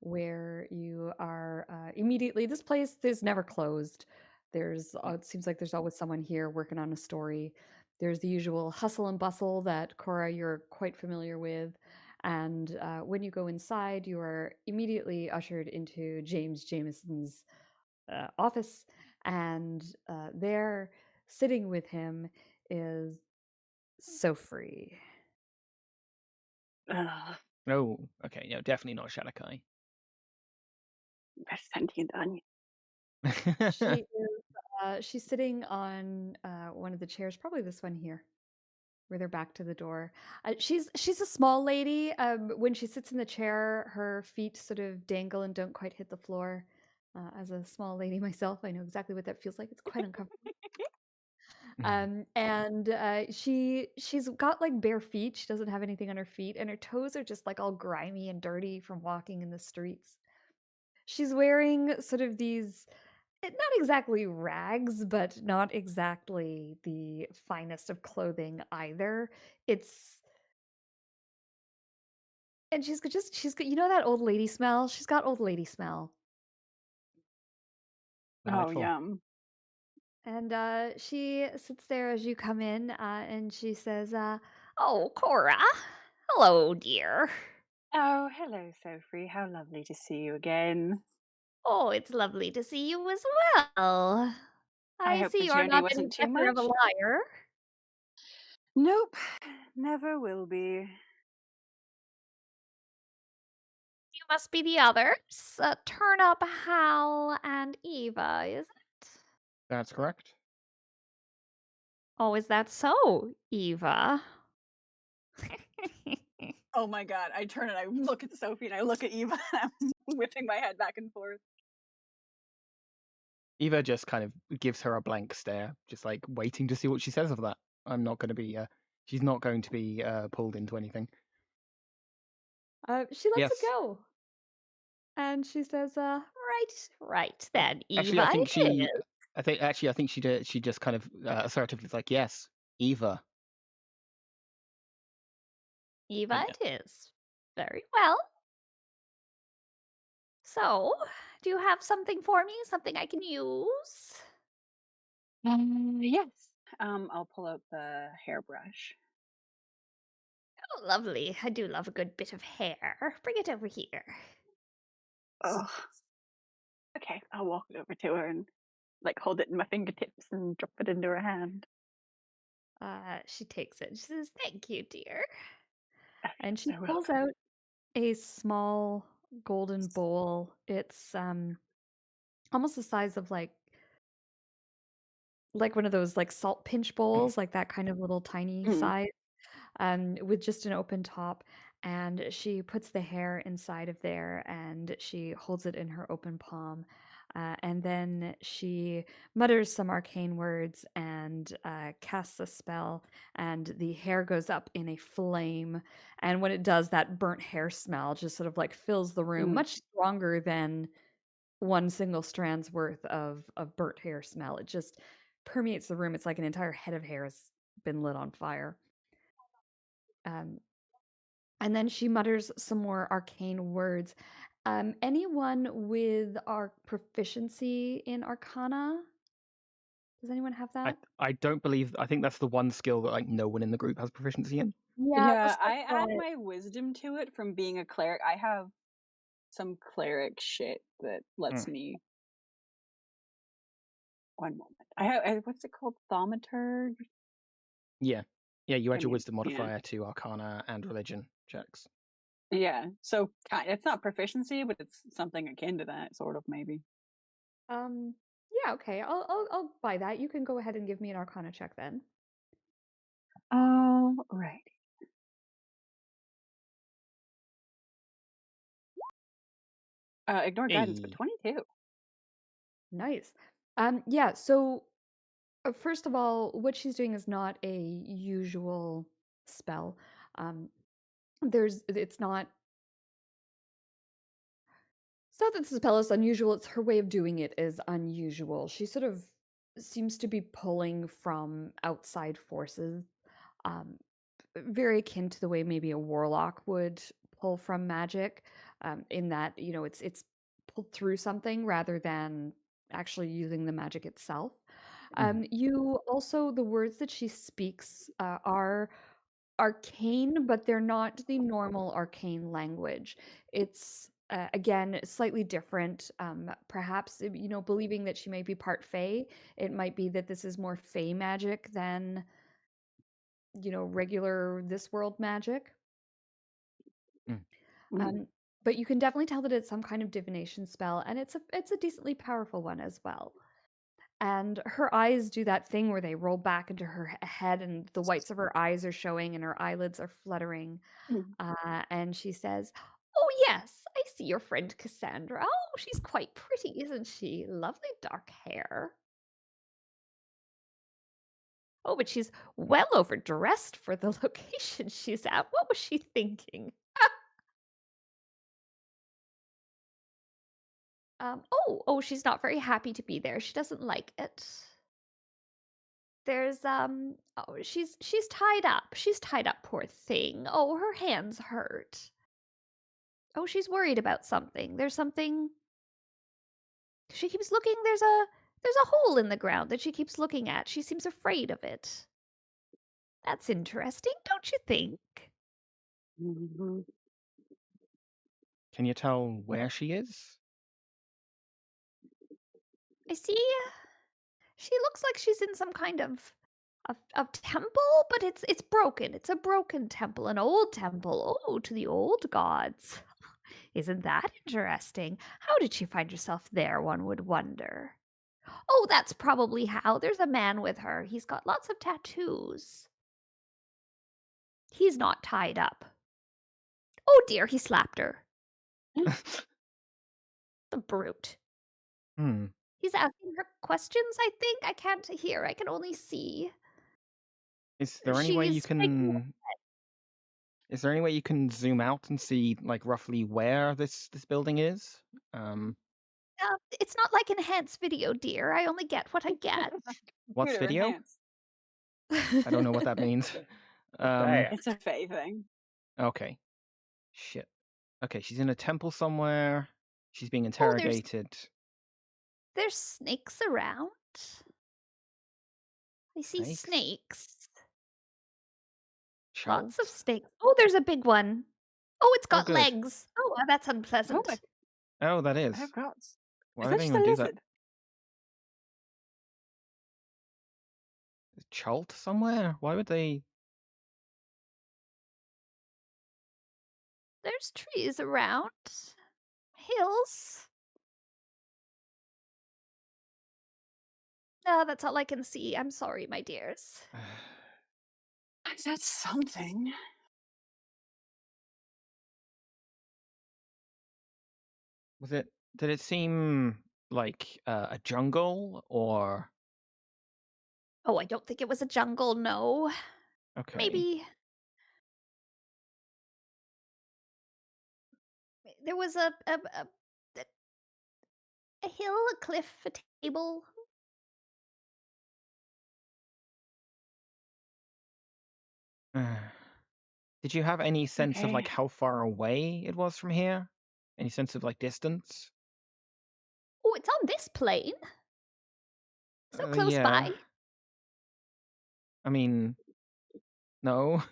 where you are immediately. This place is never closed. It seems like there's always someone here working on a story. There's the usual hustle and bustle that, Cora, you're quite familiar with. And when you go inside, you are immediately ushered into James Jameson's office. And there, sitting with him, is Sophie. Oh, okay. No, definitely not Shadowy. sentient onion. She is. She's sitting on one of the chairs, probably this one here, where they're back to the door. She's a small lady. When she sits in the chair, her feet sort of dangle and don't quite hit the floor. As a small lady myself, I know exactly what that feels like. It's quite uncomfortable. And she's got like bare feet. She doesn't have anything on her feet, and her toes are just like all grimy and dirty from walking in the streets. She's wearing sort of these not exactly rags, but not exactly the finest of clothing either. It's and she's got, you know, that old lady smell? She's got old lady smell. Oh, Delightful. yum. And she sits there as you come in, and she says, "Oh, Cora, hello, dear. Oh, hello, Sophie. How lovely to see you again. Oh, it's lovely to see you as well. I I hope see the you're journey not any wasn't too better of a much. liar. Nope, never will be. You must be the others. Turnip, Hal, and Eva, is it? That's correct. Oh, is that so, Eva?" Oh my god, I turn and I look at Sophie and I look at Eva and I'm whipping my head back and forth. Eva just kind of gives her a blank stare, just like waiting to see what she says of that. I'm not going to be. She's not going to be pulled into anything. She lets it Yes. go. And she says, right then, Actually, I Eva, think it she. is. I think she did. She just kind of assertively is like, yes, Eva. Eva, And it is. Very well. So, do you have something for me? Something I can use? Yes. I'll pull out the hairbrush. Oh, lovely. I do love a good bit of hair. Bring it over here. Oh. Okay, I'll walk it over to her and like hold it in my fingertips and drop it into her hand. She takes it. She says, "Thank you, dear." Oh, And she so pulls welcome. out a small golden bowl. It's almost the size of like one of those like salt pinch bowls, like that kind of little tiny Mm. size, with just an open top. And she puts the hair inside of there and she holds it in her open palm. And then she mutters some arcane words and casts a spell, and the hair goes up in a flame. And when it does, that burnt hair smell just sort of like fills the room, Mm. much stronger than one single strand's worth of burnt hair smell. It just permeates the room. It's like an entire head of hair has been lit on fire. Um, and then she mutters some more arcane words. Anyone with our proficiency in Arcana? Does anyone have that? I don't believe. I think that's the one skill that like no one in the group has proficiency in. Yeah, Yeah, let's look I at add my wisdom to it from being a cleric. I have some cleric shit that lets me. One moment. I have what's it called? Thaumaturge? Yeah, you add your mean, wisdom yeah. modifier to Arcana and Religion checks. Yeah. So it's not proficiency, but it's something akin to that, sort of maybe. Yeah, okay. I'll buy that. You can go ahead and give me an Arcana check then. Oh, right. Ignore guidance, but Hey. 22. Nice. Yeah, so first of all, what she's doing is not a usual spell. It's not that the spell is unusual, it's her way of doing it is unusual. She sort of seems to be pulling from outside forces, um, very akin to the way maybe a warlock would pull from magic, in that, you know, it's pulled through something rather than actually using the magic itself. You also, the words that she speaks are arcane, but they're not the normal arcane language. It's again slightly different. Perhaps you know, believing that she may be part Fae, it might be that this is more Fae magic than, you know, regular this world magic. Mm. Mm. but you can definitely tell that it's some kind of divination spell, and it's a decently powerful one as well. And her eyes do that thing where they roll back into her head, and the whites of her eyes are showing, and her eyelids are fluttering. And she says, "Oh yes, I see your friend Cassandra. Oh, she's quite pretty, isn't she? Lovely dark hair. Oh, but she's well overdressed for the location she's at. What was she thinking?" Oh, she's not very happy to be there. She doesn't like it. There's oh, she's tied up. She's tied up, poor thing. Oh, her hands hurt. Oh, she's worried about something. There's something. She keeps looking. There's a hole in the ground that she keeps looking at. She seems afraid of it. That's interesting, don't you think? Can you tell where she is? I see. She looks like she's in some kind of temple, but it's broken. It's a broken temple, an old temple. Oh, to the old gods. Isn't that interesting? How did she find herself there, one would wonder. Oh, that's probably how. There's a man with her. He's got lots of tattoos. He's not tied up. Oh dear, he slapped her. The brute. He's asking her questions, I think. I can't hear. I can only see. Is there any way you can... Is there any way you can zoom out and see, like, roughly where this building is? It's not like enhanced video, dear. I only get what I get. What's video? I don't know what that means. It's a Fae thing. Okay. Shit. Okay, she's in a temple somewhere. She's being interrogated. There's snakes around. I see snakes. Lots of snakes. Oh, there's a big one. Oh, it's got legs. Oh, that's unpleasant. Oh, that is. I have gots. Why would anyone do that? Is Chult somewhere? Why would they? There's trees around. Hills. No, that's all I can see. I'm sorry, my dears. That's something. Did it seem like a jungle or? Oh, I don't think it was a jungle, no. Okay. Maybe there was a hill, a cliff, a table. Did you have any sense of like how far away it was from here? Any sense of like distance? Oh, it's on this plane. So close by. I mean, no,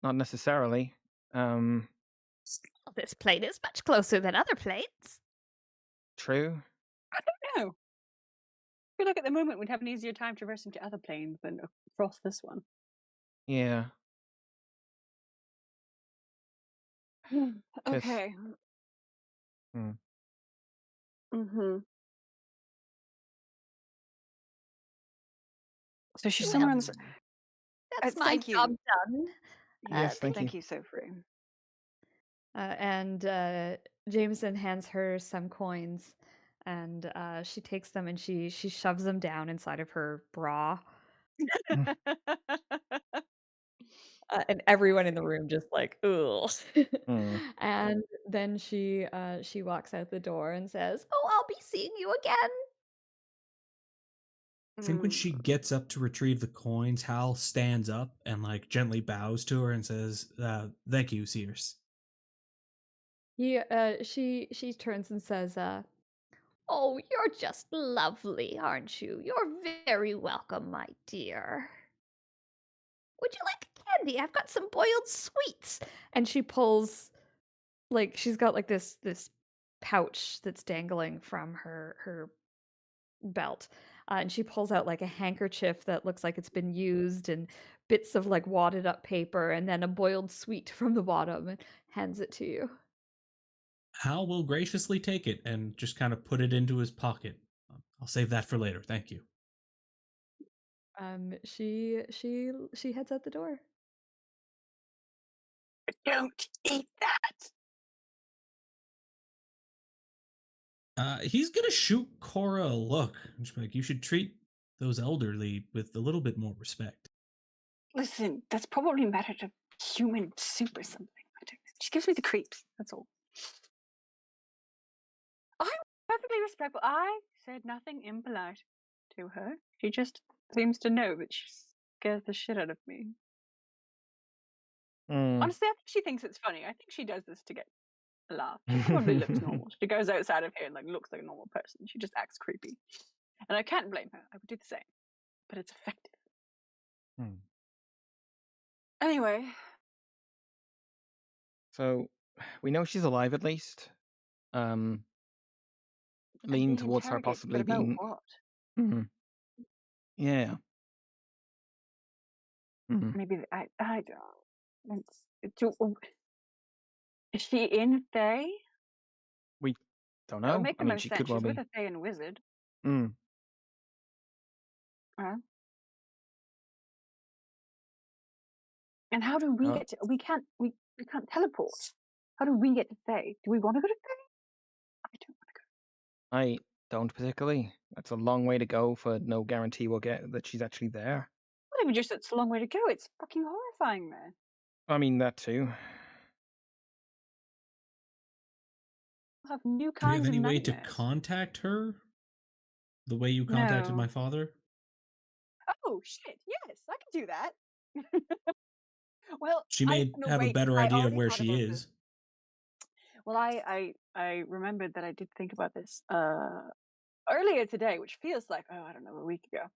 not necessarily. This plane is much closer than other planes. True. I don't know. I feel like at the moment we'd have an easier time traversing to other planes than across this one. Yeah. Okay. So she's somewhere on the... That's my job done. Yes, thank you, Sophie. And Jameson hands her some coins, and she takes them and she shoves them down inside of her bra. And everyone in the room just like, ugh. And then she walks out the door and says, "Oh, I'll be seeing you again." I think when she gets up to retrieve the coins, Hal stands up and like gently bows to her and says, "Thank you, Sears." She turns and says, "Oh, you're just lovely, aren't you? You're very welcome, my dear. Would you like candy? I've got some boiled sweets." And she pulls, like, she's got like this pouch that's dangling from her belt. And she pulls out like a handkerchief that looks like it's been used, and bits of like wadded up paper, and then a boiled sweet from the bottom, and hands it to you. Hal will graciously take it and just kind of put it into his pocket. I'll save that for later. Thank you. She heads out the door. Don't eat that. He's gonna shoot Cora a look. Just be like, you should treat those elderly with a little bit more respect. Listen, that's probably made out of human soup or something. She gives me the creeps. That's all. I'm perfectly respectful. I said nothing impolite to her. She just seems to know that she scares the shit out of me. Honestly, I think she thinks it's funny. I think she does this to get a laugh. She probably looks normal. She goes outside of here and looks like a normal person. She just acts creepy. And I can't blame her. I would do the same. But it's effective. Anyway. So we know she's alive at least. Lean towards her possibly being. What? Yeah. Maybe I don't. Is she in Fae? We don't know. That would make the most she sense. could well She's be. with a Fae and wizard. And how do we get to? We can't teleport. How do we get to Fae? Do we want to go to Fae? I don't want to go. I don't particularly. That's a long way to go for no guarantee we'll get that she's actually there. Not even just it's a long way to go. It's fucking horrifying there. I mean that too. We'll have new Do you kinds have any of way nightmares. to contact her? The way you contacted my father? Oh shit! Yes, I can do that. Well, she may have a better idea of where she is. Well, I remembered that I did think about this earlier today, which feels like I don't know, a week ago.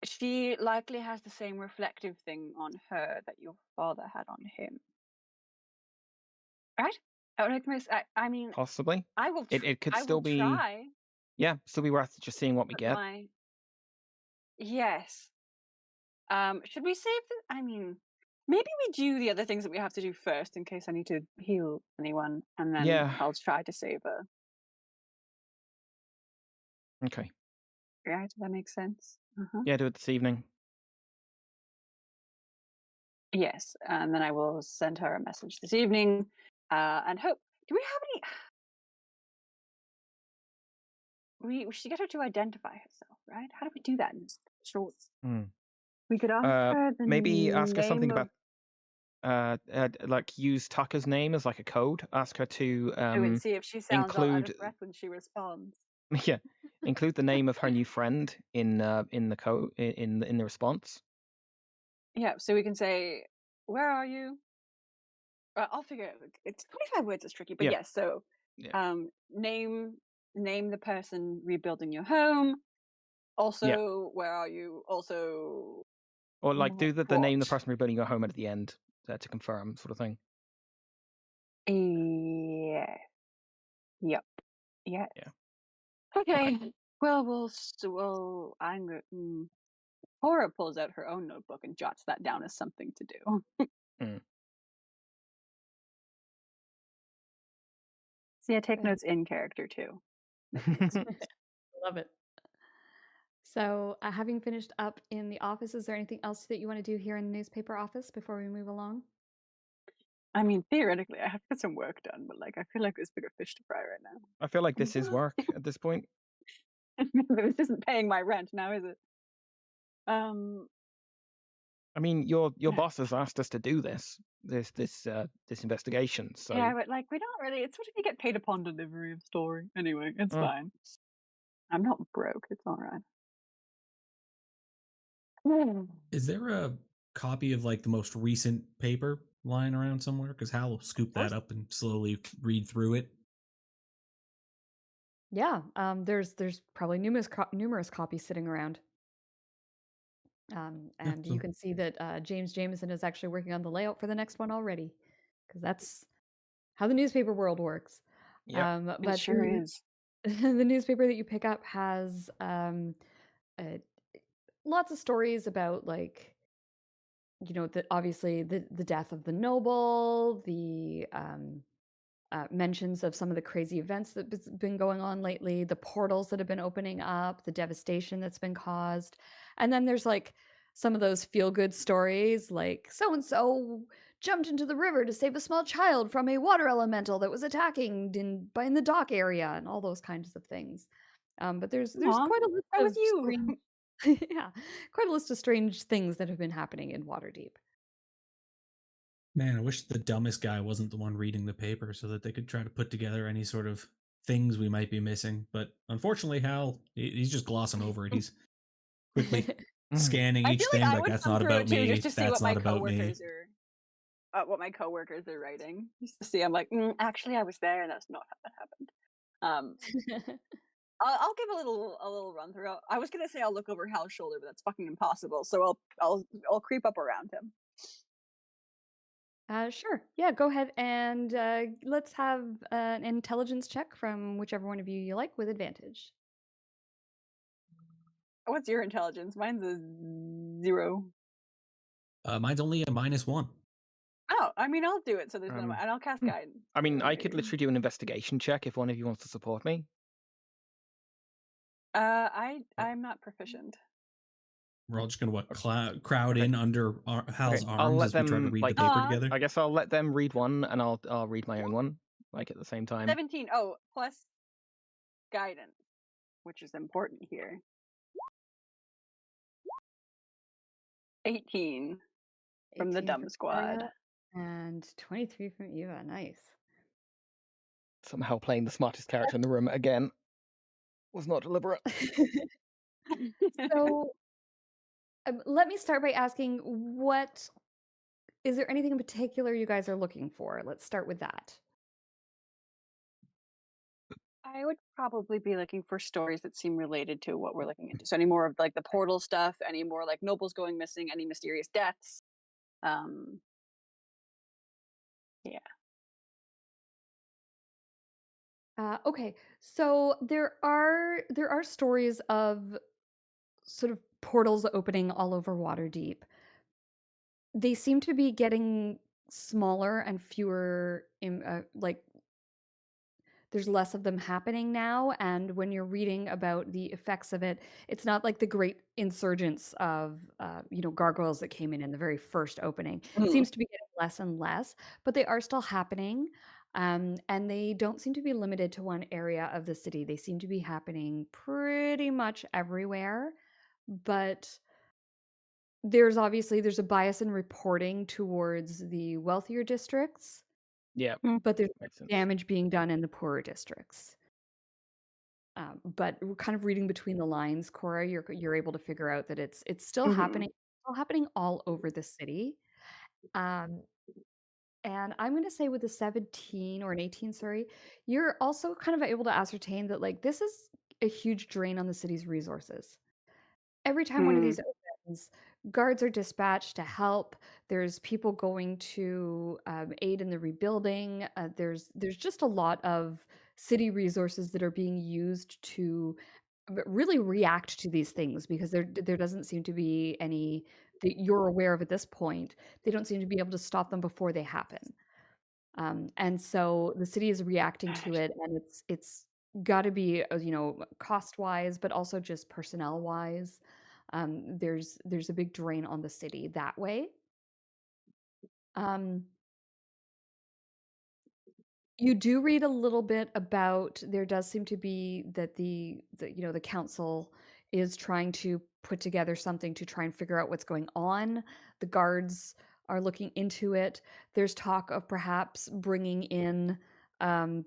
She likely has the same reflective thing on her that your father had on him, right? I mean, possibly. I will. It could I still will be. Try. Yeah, still be worth just seeing what we get. Yes. Should we save the? I mean, maybe we do the other things that we have to do first, in case I need to heal anyone, and then I'll try to save her. Okay. Yeah, does that make sense? Yeah, do it this evening. Yes, and then I will send her a message this evening, and hope. Do we have any? We should get her to identify herself, right? How do we do that in short? We could ask her the maybe ask her name something of... about use Tucker's name as like a code. Ask her to and see if she sounds all out of breath when she responds. Yeah, include the name of her new friend in the code in the response. Yeah, so we can say, "Where are you?" I'll figure it out. It's 25 words. It's tricky, but yes. So, name the person rebuilding your home. Also, where are you? Also, or do the name the person rebuilding your home at the end to confirm, sort of thing. Yeah. Yep. Yeah. Yeah. Okay. Well, Cora pulls out her own notebook and jots that down as something to do. See, I take notes in character too. Love it. So, having finished up in the office, is there anything else that you want to do here in the newspaper office before we move along? I mean, theoretically, I have to get some work done, but I feel like there's bigger fish to fry right now. I feel like this is work at this point. This isn't paying my rent now, is it? I mean, your boss has asked us to do this investigation. So yeah, but we don't really. It's what if you get paid upon delivery of story. Anyway, it's fine. I'm not broke. It's all right. Is there a copy of the most recent paper lying around somewhere? Because Hal will scoop that up and slowly read through it. Yeah, there's probably numerous copies sitting around. And you can see that James Jameson is actually working on the layout for the next one already, because that's how the newspaper world works. Yeah, but it sure is. The newspaper that you pick up has lots of stories about obviously the death of the noble, the mentions of some of the crazy events that's been going on lately, the portals that have been opening up, the devastation that's been caused. And then there's like some of those feel-good stories, like so-and-so jumped into the river to save a small child from a water elemental that was attacking in the dock area, and all those kinds of things. But there's Aw, quite a list that was of you. strange, yeah, quite a list of strange things that have been happening in Waterdeep. Man, I wish the dumbest guy wasn't the one reading the paper so that they could try to put together any sort of things we might be missing. But unfortunately, Hal, he's just glossing over it. He's quickly scanning I each feel like thing I like would that's come not through about it too, just me. to see That's what my not about me. coworkers are writing. Just to see, I'm like, actually, I was there, and that's not how that happened. I'll give a little run through. I was gonna say I'll look over Hal's shoulder, but that's fucking impossible. So I'll creep up around him. Sure. Yeah, go ahead and let's have an intelligence check from whichever one of you like with advantage. What's your intelligence? Mine's a 0. Mine's only a -1. Oh, I mean, I'll do it. So there's and I'll cast guidance. I mean, I could literally do an investigation check if one of you wants to support me. I'm not proficient. We're all just gonna crowd in under Hal's arms as we try to read the paper together. I guess I'll let them read one, and I'll read my own one, like at the same time. 17. Oh, plus guidance, which is important here. 18 from the dumb squad. And 23 from Eva. Nice. Somehow playing the smartest character in the room again was not deliberate. So let me start by asking, is there anything in particular you guys are looking for? Let's start with that. I would probably be looking for stories that seem related to what we're looking into. So any more of like the portal stuff, any more like nobles going missing, any mysterious deaths. Yeah. Okay, so there are stories of sort of portals opening all over Waterdeep. They seem to be getting smaller and fewer, there's less of them happening now, and when you're reading about the effects of it, it's not like the great insurgence of, gargoyles that came in the very first opening. It seems to be getting less and less, but they are still happening, and they don't seem to be limited to one area of the city. They seem to be happening pretty much everywhere, but there's a bias in reporting towards the wealthier districts. Yeah. But there's damage being done in the poorer districts. But we're kind of reading between the lines, Cora. You're able to figure out that it's still happening all over the city. And I'm going to say with a 17 or an 18, sorry, you're also kind of able to ascertain that like this is a huge drain on the city's resources. Every time one of these opens, guards are dispatched to help. There's people going to aid in the rebuilding. There's just a lot of city resources that are being used to really react to these things, because there doesn't seem to be any that you're aware of at this point. They don't seem to be able to stop them before they happen. And so the city is reacting to it, and it's got to be cost wise, but also just personnel wise. There's a big drain on the city that way. You do read a little bit about, there does seem to be that the council is trying to put together something to try and figure out what's going on. The guards are looking into it. There's talk of perhaps bringing in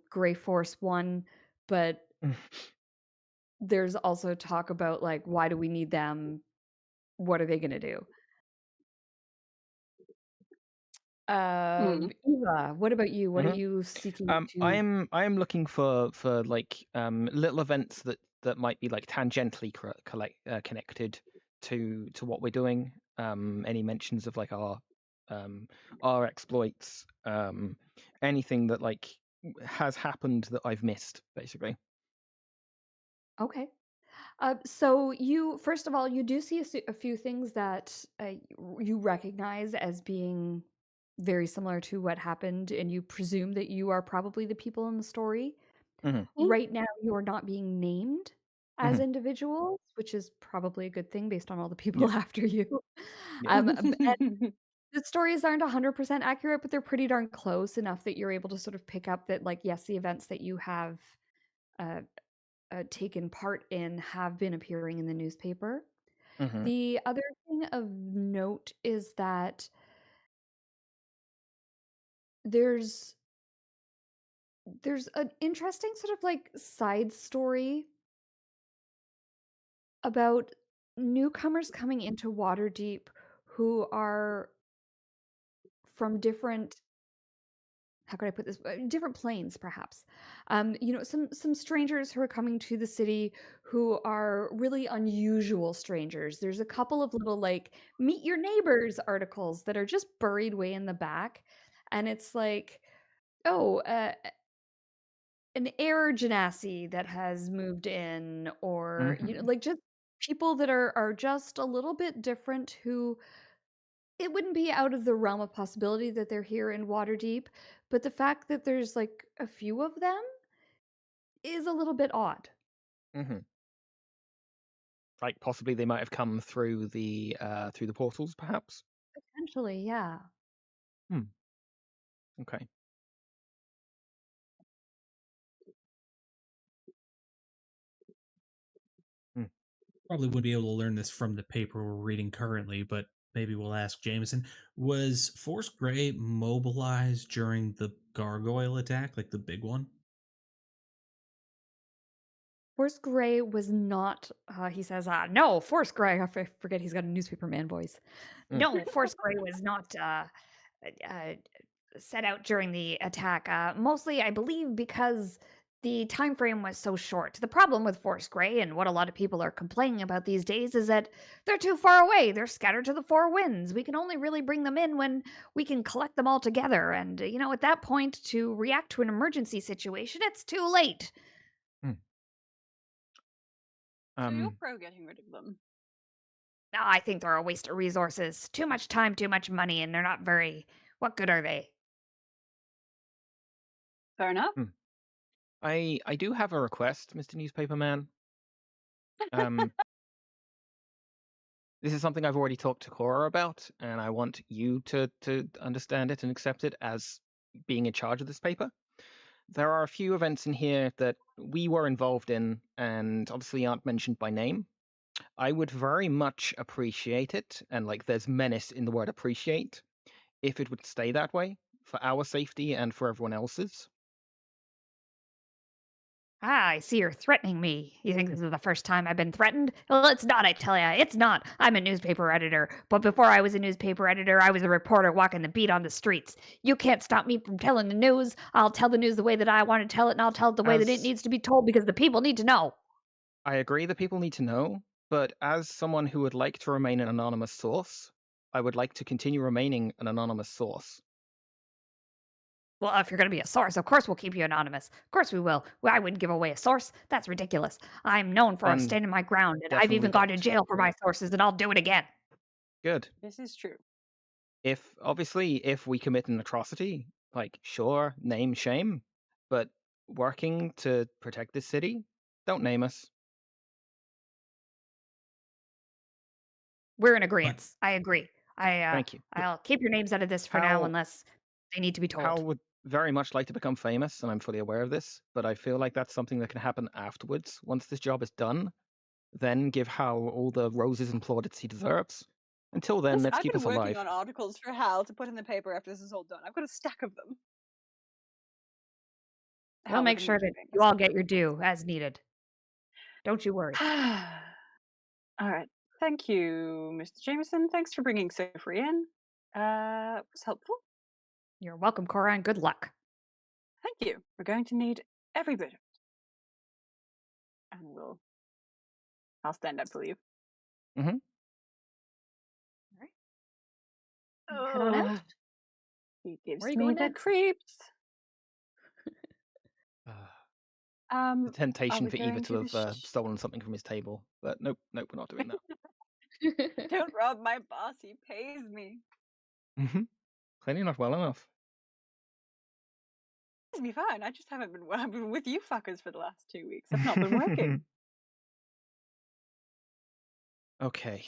Grey Force 1, but there's also talk about like, why do we need them? What are they going to do? Eva, what about you? What are you seeking to? I am looking for like little events that might be like tangentially connected to what we're doing. Any mentions of like our exploits, anything that like has happened that I've missed, basically. Okay. So you, first of all, you do see a few things that you recognize as being very similar to what happened, and you presume that you are probably the people in the story. Hmm. Right now, you are not being named as Hmm. individuals, which is probably a good thing based on all the Yeah. people after you. Yeah. And the stories aren't 100% accurate, but they're pretty darn close enough that you're able to sort of pick up that, like, yes, the events that you have uh, taken part in have been appearing in the newspaper. Hmm. The other thing of note is that there's an interesting sort of like side story about newcomers coming into Waterdeep who are from different, how could I put this? Different planes, perhaps. Some strangers who are coming to the city who are really unusual strangers. There's a couple of little like meet your neighbors articles that are just buried way in the back, and it's like, oh, an air genasi that has moved in, or Hmm. like just people that are just a little bit different who it wouldn't be out of the realm of possibility that they're here in Waterdeep, but the fact that there's like a few of them is a little bit odd. Hmm. Like possibly they might have come through the portals, perhaps. Potentially, yeah. Hmm. Okay. Hmm. Probably wouldn't be able to learn this from the paper we're reading currently, but maybe we'll ask Jameson. Was Force Grey mobilized during the gargoyle attack, like the big one? Force Grey was not, he says, no, Force Grey, forget he's got a newspaper man voice. Mm. No, Force Grey was not uh, set out during the attack. Mostly, I believe, because the time frame was so short. The problem with Force Grey and what a lot of people are complaining about these days is that they're too far away. They're scattered to the four winds. We can only really bring them in when we can collect them all together. And, at that point, to react to an emergency situation, it's too late. Mm. So you're pro getting rid of them? No, I think they're a waste of resources. Too much time, too much money, and they're not very. What good are they? Fair enough. Hmm. I do have a request, Mr. Newspaper Man. Um, this is something I've already talked to Cora about, and I want you to understand it and accept it as being in charge of this paper. There are a few events in here that we were involved in, and obviously aren't mentioned by name. I would very much appreciate it, and like there's menace in the word appreciate, if it would stay that way for our safety and for everyone else's. Ah, I see you're threatening me. You think this is the first time I've been threatened? Well, it's not, I tell ya. It's not. I'm a newspaper editor. But before I was a newspaper editor, I was a reporter walking the beat on the streets. You can't stop me from telling the news. I'll tell the news the way that I want to tell it, and I'll tell it the way that it As needs to be told because the people need to know. I agree that people need to know, but as someone who would like to remain an anonymous source, I would like to continue remaining an anonymous source. Well, if you're going to be a source, of course we'll keep you anonymous. Of course we will. Well, I wouldn't give away a source. That's ridiculous. I'm known for And standing my ground, and I've definitely even gone to don't. jail for my sources, and I'll do it again. Good. This is true. If we commit an atrocity, like sure, name shame, but working to protect this city, don't name us. We're in But agreement. I agree. Thank you. I'll keep your names out of this for now Hal unless they need to be Hal told. would very much like to become famous, and I'm fully aware of this, but I feel like that's something that can happen afterwards. Once this job is done, then give Hal all the roses and plaudits he deserves. Until then, Listen, let's I've keep been us working alive. on articles for Hal to put in the paper after this is all done. I've got a stack of them. We'll Hal, we're make gonna sure make you that you famous. all get your due as needed. Don't you worry. All right. Thank you, Mr. Jameson. Thanks for bringing Sophie in. It was helpful. You're welcome, Cora, and good luck. Thank you. We're going to need every bit of it. And I'll stand up to leave. Mm-hmm. All right. Head on out. He gives Where are you me going the next? creeps. The temptation we for Eva going to to the have stolen something from his table, but nope, we're not doing that. Don't rob my boss. He pays me. Clearly not well enough. Pays me fine. I just haven't been. I've been with you fuckers for the last 2 weeks. I've not been working. Okay.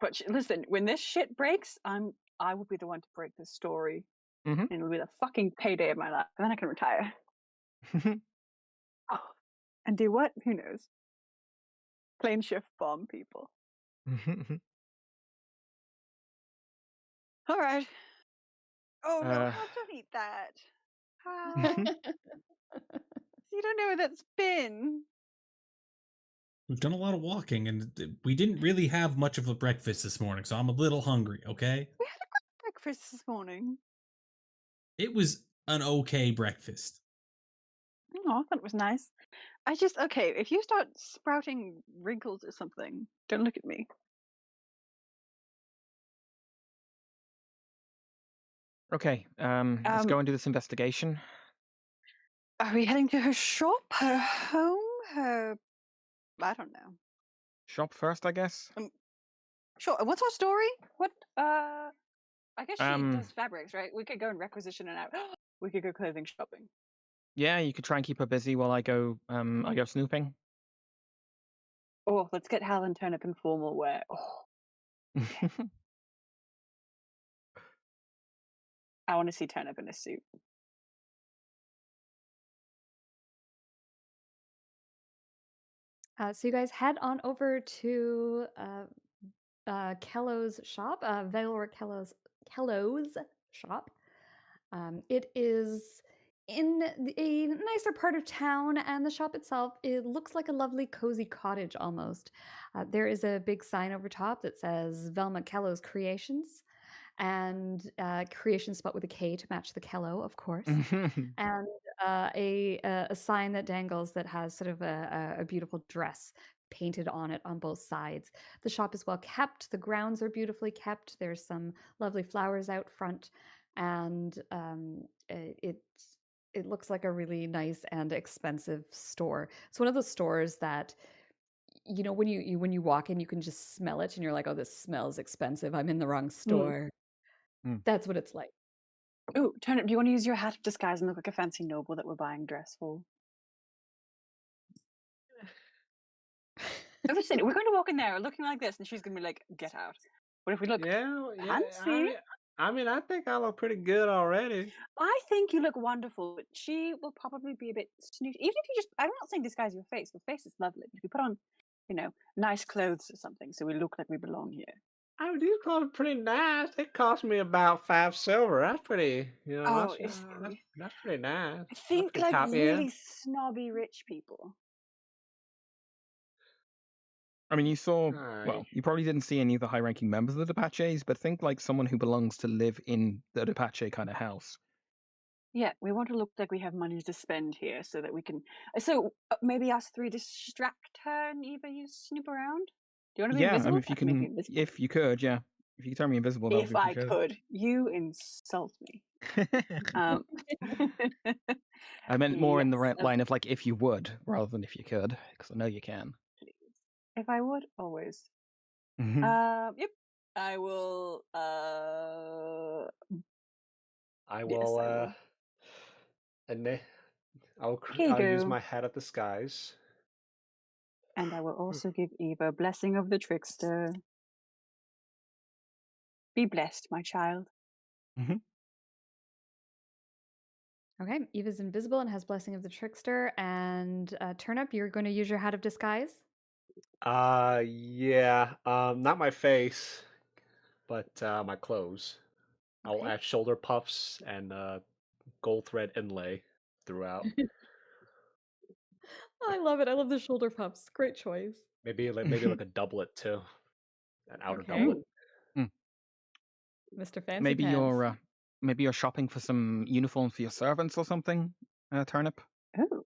But listen, when this shit breaks, I will be the one to break this story, and it'll be the fucking payday of my life, and then I can retire. Oh, and do what? Who knows? Plane shift bomb people. All right. Oh no, Hal, don't eat that. Hal. You don't know where that's been. We've done a lot of walking, and we didn't really have much of a breakfast this morning, so I'm a little hungry, okay? We had a great breakfast this morning. It was an okay breakfast. Oh, I thought it was nice. Okay, if you start sprouting wrinkles or something, don't look at me. Okay, let's go and do this investigation. Are we heading to her shop, her home, her... I don't know. Shop first, I guess? Sure. What's our story? What, I guess she Um, does fabrics, right? We could go and requisition and out. We could go clothing shopping. Yeah, you could try and keep her busy while I go snooping. Oh, let's get Hal and Turnip in formal wear. Oh, I want to see Turnip in a suit. So you guys head on over to Kello's shop, Valor Kello's shop. It is in a nicer part of town, and the shop itself, it looks like a lovely cozy cottage almost. There is a big sign over top that says Velma Kello's Creations, and creation spelled with a K to match the Kello, of course. And a sign that dangles that has sort of a beautiful dress painted on it on both sides. The shop is well kept. The grounds are beautifully kept. There's some lovely flowers out front, and it looks like a really nice and expensive store. It's one of those stores that, you know, when you walk in, you can just smell it, and you're like, "Oh, this smells expensive. I'm in the wrong store." That's what it's like. Oh, Turnip, do you want to use your hat of disguise and look like a fancy noble that we're buying dress for? Listen, we're going to walk in there looking like this, and she's going to be like, "Get out." What if we look fancy? I mean, I think I look pretty good already. I think you look wonderful, but she will probably be a bit snooty. Even if you just, I'm not saying disguise your face. Your face is lovely. But if you put on, you know, nice clothes or something, so we look like we belong here. I mean, these clothes are pretty nice. They cost me about 5 silver. That's pretty, you know, that's pretty nice. I think pretty like really snobby rich people. I mean, you saw, well, you probably didn't see any of the high-ranking members of the Depaches, but think like someone who belongs to live in the Depache kind of house. Yeah, we want to look like we have money to spend here so that we can... So maybe us three distract her and Eva, you snoop around? Do you want to be invisible? I mean, if you could, yeah. If you could turn me invisible, that would be If I could. You insult me. I meant more in the line of like, if you would, rather than if you could, because I know you can. If I would, always. Yep. I will. And I'll use my hat of disguise. And I will also give Eva blessing of the trickster. Be blessed, my child. Okay, Eva's invisible and has blessing of the trickster. And Turnip, you're going to use your hat of disguise? Yeah. Not my face, but my clothes. Okay. I'll add shoulder puffs and gold thread inlay throughout. I love it. I love the shoulder puffs. Great choice. Maybe like a doublet too, an outer doublet. Mr. Fancy Pants. Maybe you're shopping for some uniforms for your servants or something, Turnip. Oh.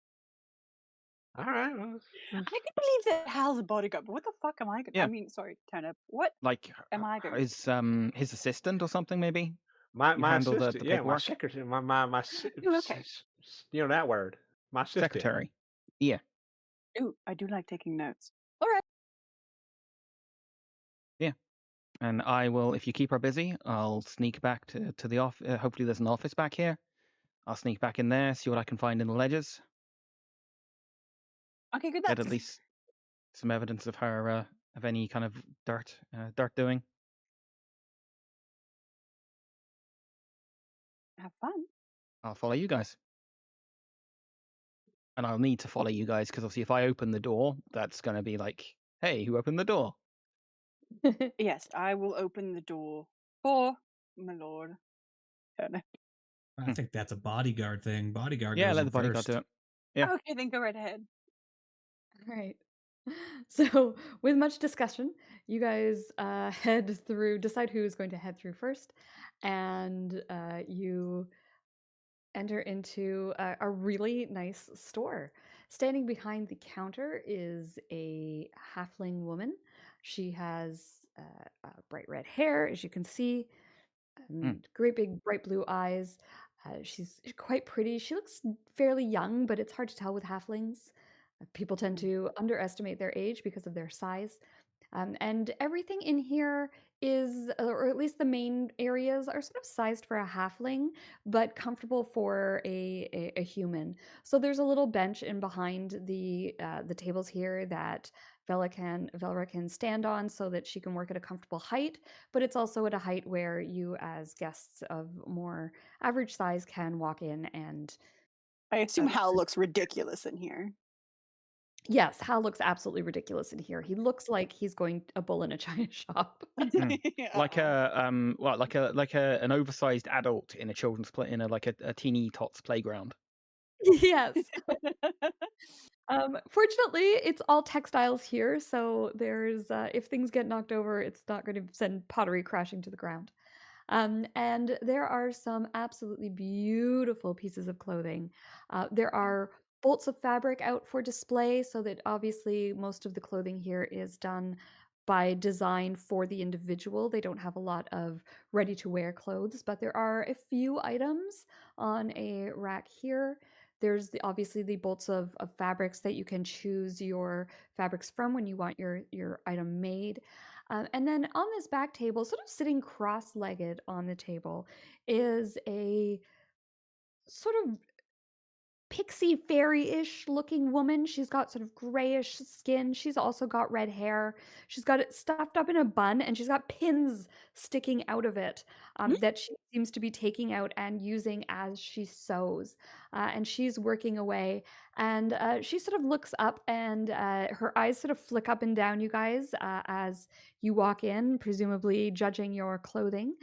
All right. I can believe that Hal's a bodyguard, but what the fuck am I going to... Yeah. I mean, sorry, Turnip. What am I going to... His assistant or something, maybe? My assistant, my secretary, my okay. you know that word. My assistant. Secretary. Yeah. Ooh, I do like taking notes. All right. Yeah. And I will, if you keep her busy, I'll sneak back to the office. Hopefully there's an office back here. I'll sneak back in there, see what I can find in the ledgers. Okay, good Get luck. at least some evidence of her, of any kind of dirt doing. Have fun. I'll follow you guys. And I'll need to follow you guys because obviously if I open the door, that's going to be like, hey, who opened the door? Yes, I will open the door for my lord. Turnip. I think that's a bodyguard thing. Bodyguard Yeah, goes let in the bodyguard first. do it. Yeah. Okay, then go right ahead. All right. So, with much discussion, you guys head through, decide who is going to head through first, and you enter into a really nice store. Standing behind the counter is a halfling woman. She has bright red hair, as you can see, great big bright blue eyes. She's quite pretty. She looks fairly young, but it's hard to tell with halflings. People tend to underestimate their age because of their size. And everything in here is, or at least the main areas, are sort of sized for a halfling, but comfortable for a human. So there's a little bench in behind the tables here that Velra can stand on so that she can work at a comfortable height, but it's also at a height where you, as guests of more average size, can walk in and. I assume Hal looks ridiculous in here. Yes, Hal looks absolutely ridiculous in here. He looks like he's going a bull in a china shop. Like an oversized adult in a children's play in a teeny tots playground. Yes. Fortunately, it's all textiles here, so there's if things get knocked over, it's not going to send pottery crashing to the ground. And there are some absolutely beautiful pieces of clothing. There are bolts of fabric out for display, so that obviously most of the clothing here is done by design for the individual. They don't have a lot of ready to wear clothes, but there are a few items on a rack here. There's obviously the bolts of fabrics that you can choose your fabrics from when you want your item made. And then on this back table, sort of sitting cross-legged on the table, is a sort of pixie fairy-ish looking woman. She's got sort of grayish skin. She's also got red hair. She's got it stuffed up in a bun, and she's got pins sticking out of it that she seems to be taking out and using as she sews. And she's working away. And she sort of looks up, and her eyes sort of flick up and down, you guys, as you walk in, presumably judging your clothing.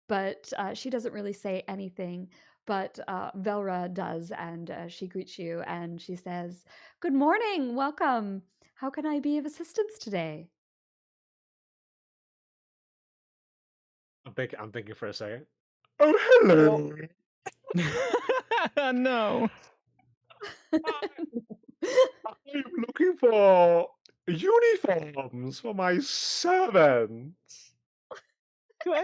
But she doesn't really say anything. But Velra does, and she greets you, and she says, "Good morning, welcome. How can I be of assistance today?" I'm thinking for a second. Oh, hello. No. I'm looking for uniforms for my servants.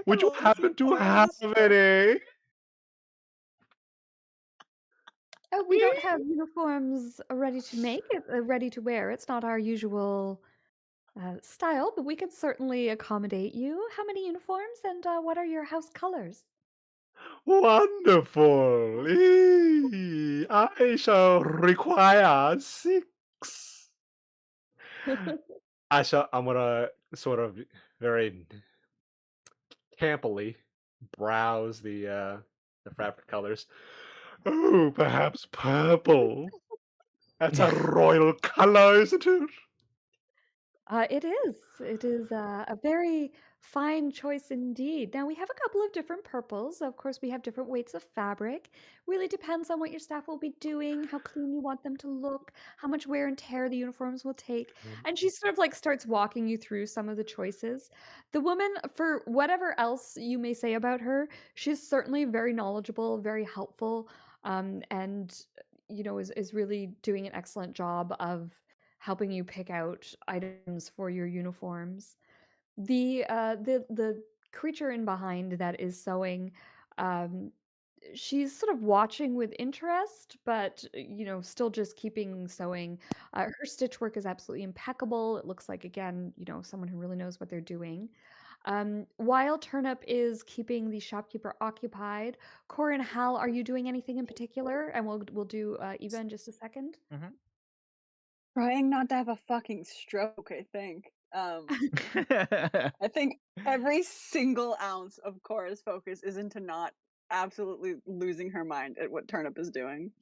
Would you happen to have any? We don't have uniforms ready to make, ready to wear. It's not our usual style, but we can certainly accommodate you. How many uniforms, and what are your house colors? Wonderful. I shall require 6. I'm gonna sort of very campily browse the fabric colors. Oh, perhaps purple. That's a royal color, isn't it? It is. It is a very fine choice indeed. Now, we have a couple of different purples. Of course, we have different weights of fabric. Really depends on what your staff will be doing, how clean you want them to look, how much wear and tear the uniforms will take. And she sort of like starts walking you through some of the choices. The woman, for whatever else you may say about her, she's certainly very knowledgeable, very helpful, and is really doing an excellent job of helping you pick out items for your uniforms. The creature in behind that is sewing, um, she's sort of watching with interest, but still just keeping sewing. Her stitch work is absolutely impeccable. It looks like, again, someone who really knows what they're doing. While Turnip is keeping the shopkeeper occupied, Cora and Hal, are you doing anything in particular? And we'll do Eva in just a second. Trying not to have a fucking stroke, I think. I think every single ounce of Cora's focus is into not absolutely losing her mind at what Turnip is doing.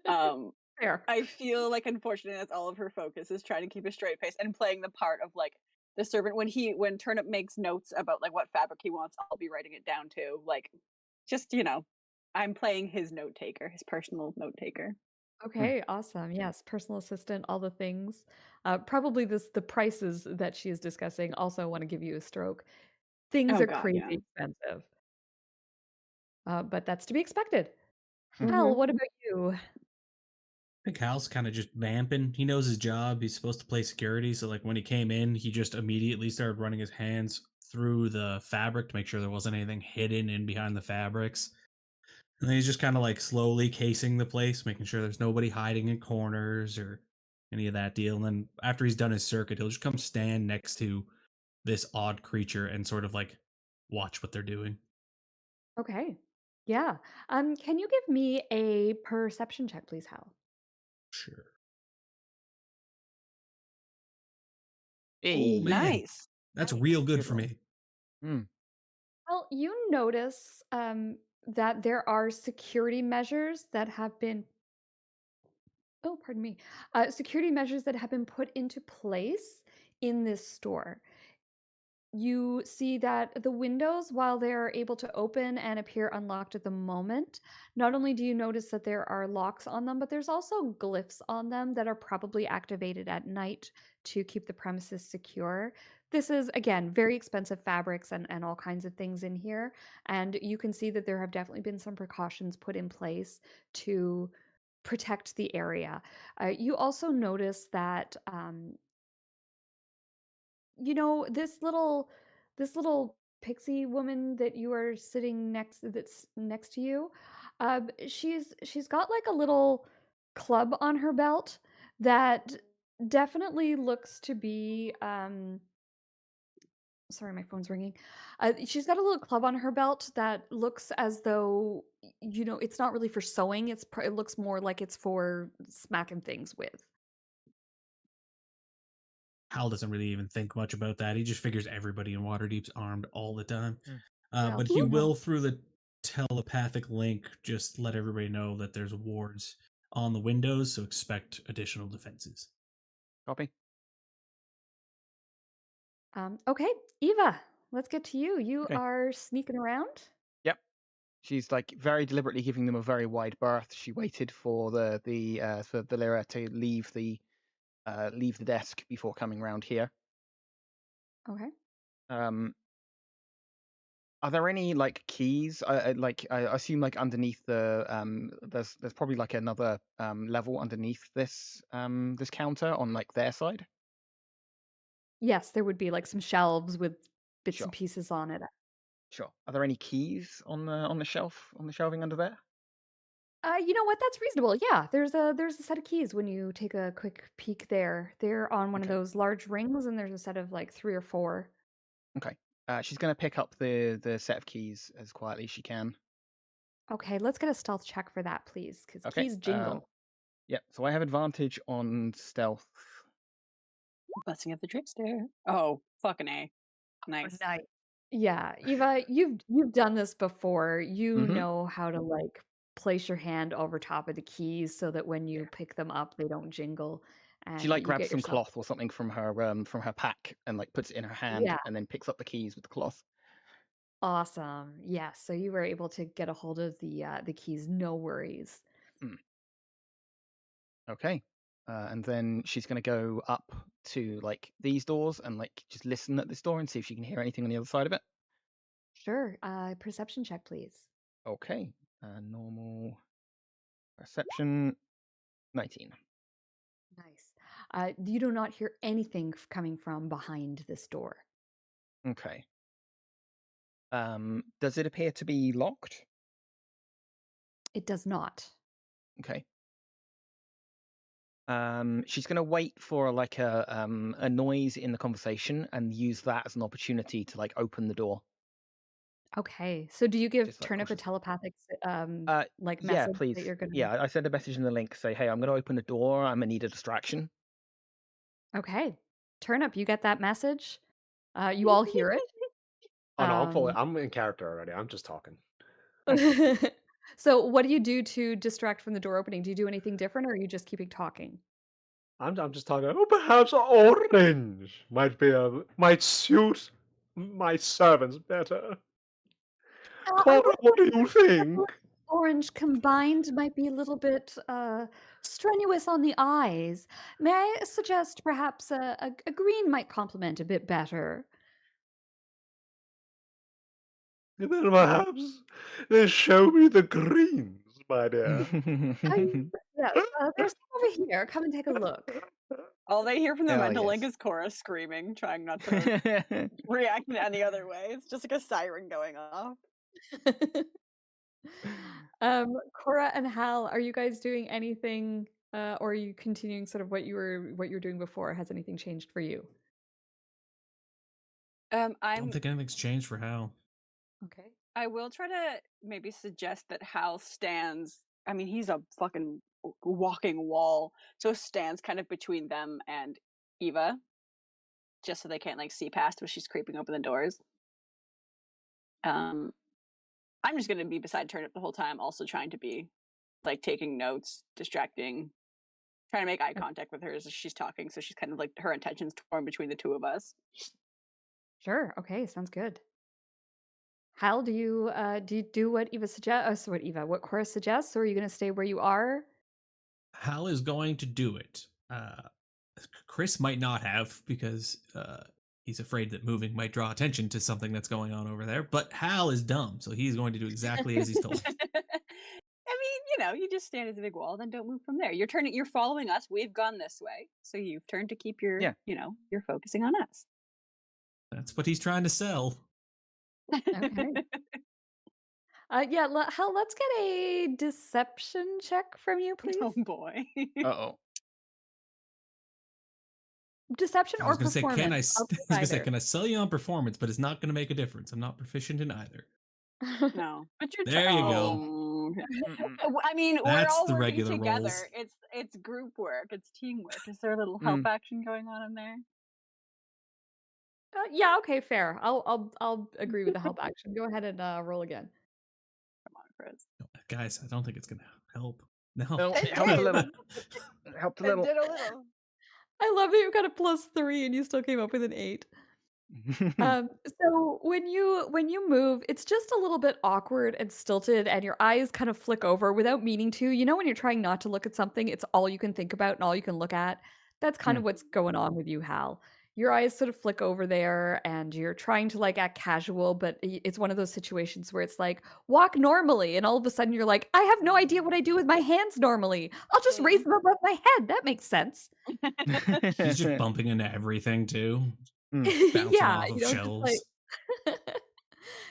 Fair. I feel like, unfortunately, that's all of her focus, is trying to keep a straight face and playing the part of like the servant. When Turnip makes notes about like what fabric he wants, I'll be writing it down too. Like, just I'm playing his note taker, his personal note taker. Okay, awesome. Yes, personal assistant, all the things. Probably the prices that she is discussing also want to give you a stroke. Things Oh are God, yeah. crazy expensive. But that's to be expected. Mhm. Hal, what about you? I think Hal's kind of just vamping. He knows his job. He's supposed to play security. So, like, when he came in, he just immediately started running his hands through the fabric to make sure there wasn't anything hidden in behind the fabrics. And then he's just kind of like slowly casing the place, making sure there's nobody hiding in corners or any of that deal. And then after he's done his circuit, he'll just come stand next to this odd creature and sort of like watch what they're doing. Okay. Yeah. Can you give me a perception check, please, Hal? Sure. Hey. Oh, man. Nice. That's Nice. real good Good for roll. me. Well, you notice that there are security measures that have been, oh, pardon me, security measures that have been put into place in this store. You see that the windows, while they're able to open and appear unlocked at the moment, not only do you notice that there are locks on them, but there's also glyphs on them that are probably activated at night to keep the premises secure. This is, again, very expensive fabrics and all kinds of things in here. And you can see that there have definitely been some precautions put in place to protect the area. You also notice that this little pixie woman that you are sitting that's next to you, she's got like a little club on her belt that definitely looks to be sorry, my phone's ringing. She's got a little club on her belt that looks as though it's not really for sewing. It looks more like it's for smacking things with. Hal doesn't really even think much about that. He just figures everybody in Waterdeep's armed all the time. Well, But he will, through the telepathic link, just let everybody know that there's wards on the windows, so expect additional defenses. Copy. Okay, Eva, let's get to you. You Okay. are sneaking around. Yep. She's like very deliberately giving them a very wide berth. She waited for for Valera to leave the desk before coming round here. Okay. Are there any like keys? I assume like underneath the there's probably like another level underneath this this counter on like their side. Yes, there would be like some shelves with bits Sure. and pieces on it. Sure. Are there any keys on the shelving under there? You know what? That's reasonable. Yeah, there's a set of keys when you take a quick peek there. They're on one of Okay. those large rings, and there's a set of like 3 or 4. Okay. She's gonna pick up the set of keys as quietly as she can. Okay, let's get a stealth check for that, please, because Okay. keys jingle. Yeah. So I have advantage on stealth. Blessing of the trickster. Oh, fucking A. Nice. Nice. Yeah, Eva, you've done this before. You Mhm. know how to like place your hand over top of the keys so that when you pick them up, they don't jingle, She and like you grabs get some yourself. cloth or something from her pack and like puts it in her hand Yeah, and then picks up the keys with the cloth. awesome. Yeah, so you were able to get a hold of the keys, no worries. Mm. Okay. And then she's gonna go up to like these doors and like just listen at this door and see if she can hear anything on the other side of it. Sure. Perception check, please. Okay. Normal perception 19. Nice. You do not hear anything coming from behind this door. Okay. Does it appear to be locked? It does not. Okay. She's gonna wait for like a noise in the conversation and use that as an opportunity to like open the door. Okay. So do you give Just like Turnip a cautious. telepathic like Yeah, message that please. you're gonna Yeah, I send a message in the link. Say, hey, I'm gonna open the door. I'm gonna need a distraction. Okay. Turnip, you get that message. You all hear it. Oh no, Um, I'm in character already. I'm just talking. so what do you do to distract from the door opening? Do you do anything different or are you just keeping talking? I'm just talking. Oh, perhaps orange might suit my servants better. I Cora, would what do you think? orange combined might be a little bit strenuous on the eyes. May I suggest perhaps a green might complement a bit better? And then perhaps they show me the greens, my dear. Yes, there's some over here. Come and take a look. All they hear from the Hell mental link yes. is Cora screaming, trying not to react in any other way. It's just like a siren going off. Cora and Hal, are you guys doing anything, or are you continuing sort of what you were doing before? Has anything changed for you? I don't I'm think anything's changed for Hal. Okay. I will try to maybe suggest that Hal stands. I mean, he's a fucking walking wall, so stands kind of between them and Eva, just so they can't like see past when she's creeping open the doors. I'm just gonna be beside Turnip the whole time, also trying to be like taking notes, distracting, trying to make eye contact with her as she's talking, so she's kind of like her intentions torn between the two of us. Sure. Okay. Sounds good. Hal, do you do what Eva suggests? What Cora suggests, or are you going to stay where you are? Hal is going to do it. Chris might not have because he's afraid that moving might draw attention to something that's going on over there. But Hal is dumb, so he's going to do exactly as he's told. I mean, you just stand as a big wall, then don't move from there. You're following us. We've gone this way, so you've turned to keep your, Yeah. you're focusing on us. That's what he's trying to sell. Okay. Yeah, Hal, let's get a deception check from you, please. Oh boy. Uh-oh. Deception I was or going to say, performance? can I sell you on performance? But it's not going to make a difference. I'm not proficient in either. No, but you're There you go. I mean, That's we're all the working regular together. rolls. It's group work. It's teamwork. Is there a little help action going on in there? Yeah, okay, fair. I'll agree with the help action. Go ahead and roll again. Come on, Chris. Guys, I don't think it's going to help. No. It helped a little. It helped a little. It did a little. I love that you got a +3 and you still came up with an 8. So when you move, it's just a little bit awkward and stilted, and your eyes kind of flick over without meaning to. You know, when you're trying not to look at something, it's all you can think about and all you can look at. That's kind of what's going on with you, Hal. Your eyes sort of flick over there, and you're trying to like act casual, but it's one of those situations where it's like walk normally, and all of a sudden you're like, I have no idea what I do with my hands normally. I'll just raise them above my head. That makes sense. He's just bumping into everything too. Bouncing Yeah, off of shelves.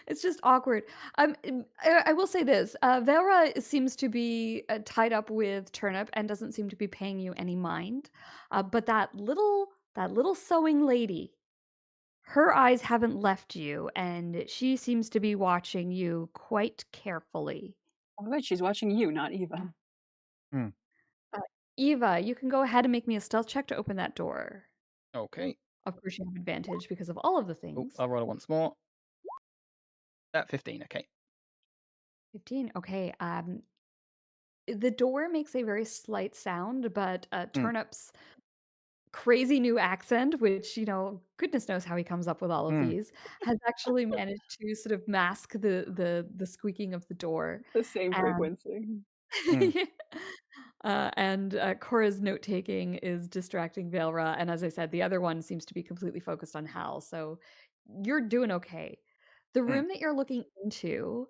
It's just awkward. I will say this: Vera seems to be tied up with Turnip and doesn't seem to be paying you any mind. But that little sewing lady, her eyes haven't left you, and she seems to be watching you quite carefully. Oh, good. She's watching you, not Eva. Eva, you can go ahead and make me a stealth check to open that door. Okay. Of course, you have advantage because of all of the Oh, things. I'll roll it once more. At 15, okay. 15. Okay. The door makes a very slight sound, but Turnip's crazy new accent, which, goodness knows how he comes up with all of these, has actually managed to sort of mask the squeaking of the door. The same frequency. And Cora's note-taking is distracting Velra, and as I said, the other one seems to be completely focused on Hal, so you're doing okay. The room that you're looking into,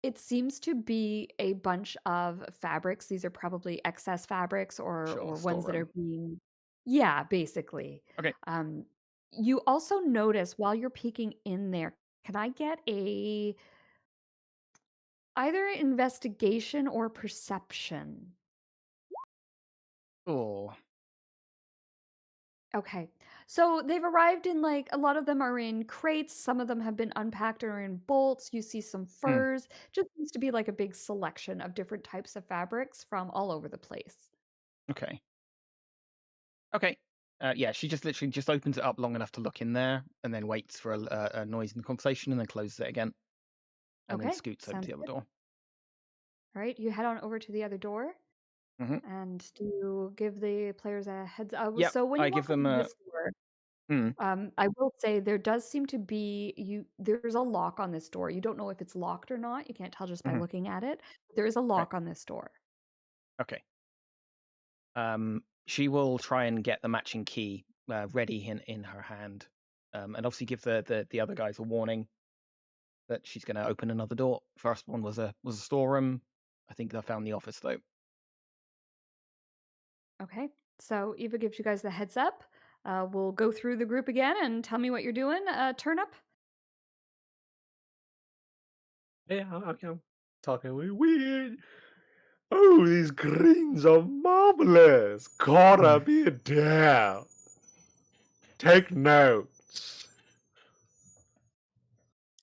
it seems to be a bunch of fabrics. These are probably excess fabrics or ones that are being yeah, basically. Okay. You also notice while you're peeking in there, can I get a Either investigation or perception. Oh. Okay. So they've arrived in like a lot of them are in crates, some of them have been unpacked or in bolts. You see some Hmm. furs. Just seems to be like a big selection of different types of fabrics from all over the place. Okay. Okay. Yeah, she just literally just opens it up long enough to look in there, and then waits for a noise in the conversation, and then closes it again, and then Okay. scoots over to Sounds the other good. door. All right, you head on over to the other door. Hmm. And do you give the players a heads up? Yep. So when you I walk give them into a. this door, Hmm. I will say there does seem to be there's a lock on this door. You don't know if it's locked or not. You can't tell just by Mhm. looking at it. There is a Right. lock on this door. Okay. She will try and get the matching key ready in her hand, and obviously give the other guys a warning that she's going to open another door. First one was a storeroom. I think they found the office though. Okay. So Eva gives you guys the heads up. We'll go through the group again and tell me what you're doing. Turnip. Yeah, I'm talking weird. Oh, these greens are marvelous. Cora, be a dare. Take notes.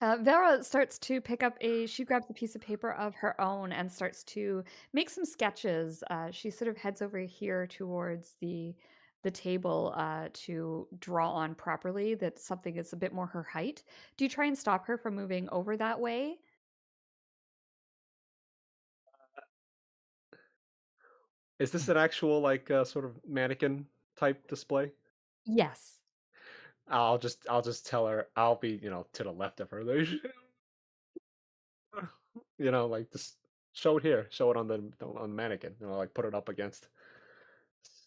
Vera starts to pick up she grabs a piece of paper of her own and starts to make some sketches. She sort of heads over here towards the table to draw on properly. That's something that's a bit more her height. Do you try and stop her from moving over that way? Is this an actual like sort of mannequin type display? Yes. I'll just tell her I'll be to the left of her. Like just show it here, show it on the mannequin. Like put it up against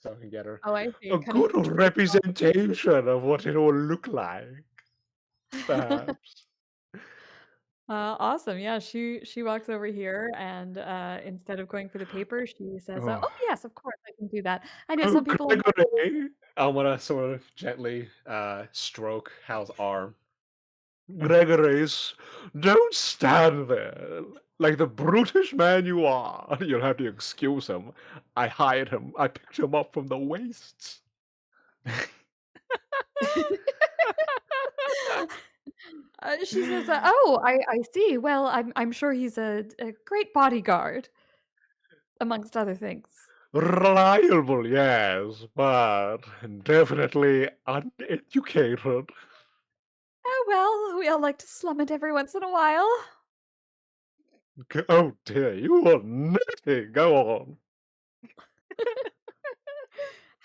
so I can get her Oh, I a see. Kind of good representation of what it will look like. Perhaps. Awesome. Yeah, she walks over here and instead of going for the paper, she says, Oh. "Oh yes, of course I can do that. I know Oh, some people are more Gregory! I want to sort of gently stroke Hal's arm. Gregory's, don't stand there like the brutish man you are. You'll have to excuse him. I hired him. I picked him up from the wastes. She says, "Oh, I see. Well, I'm sure he's a great bodyguard, amongst other things." Reliable, yes, but definitely uneducated. Oh well, we all like to slum it every once in a while. Oh dear, you are nutty. Go on.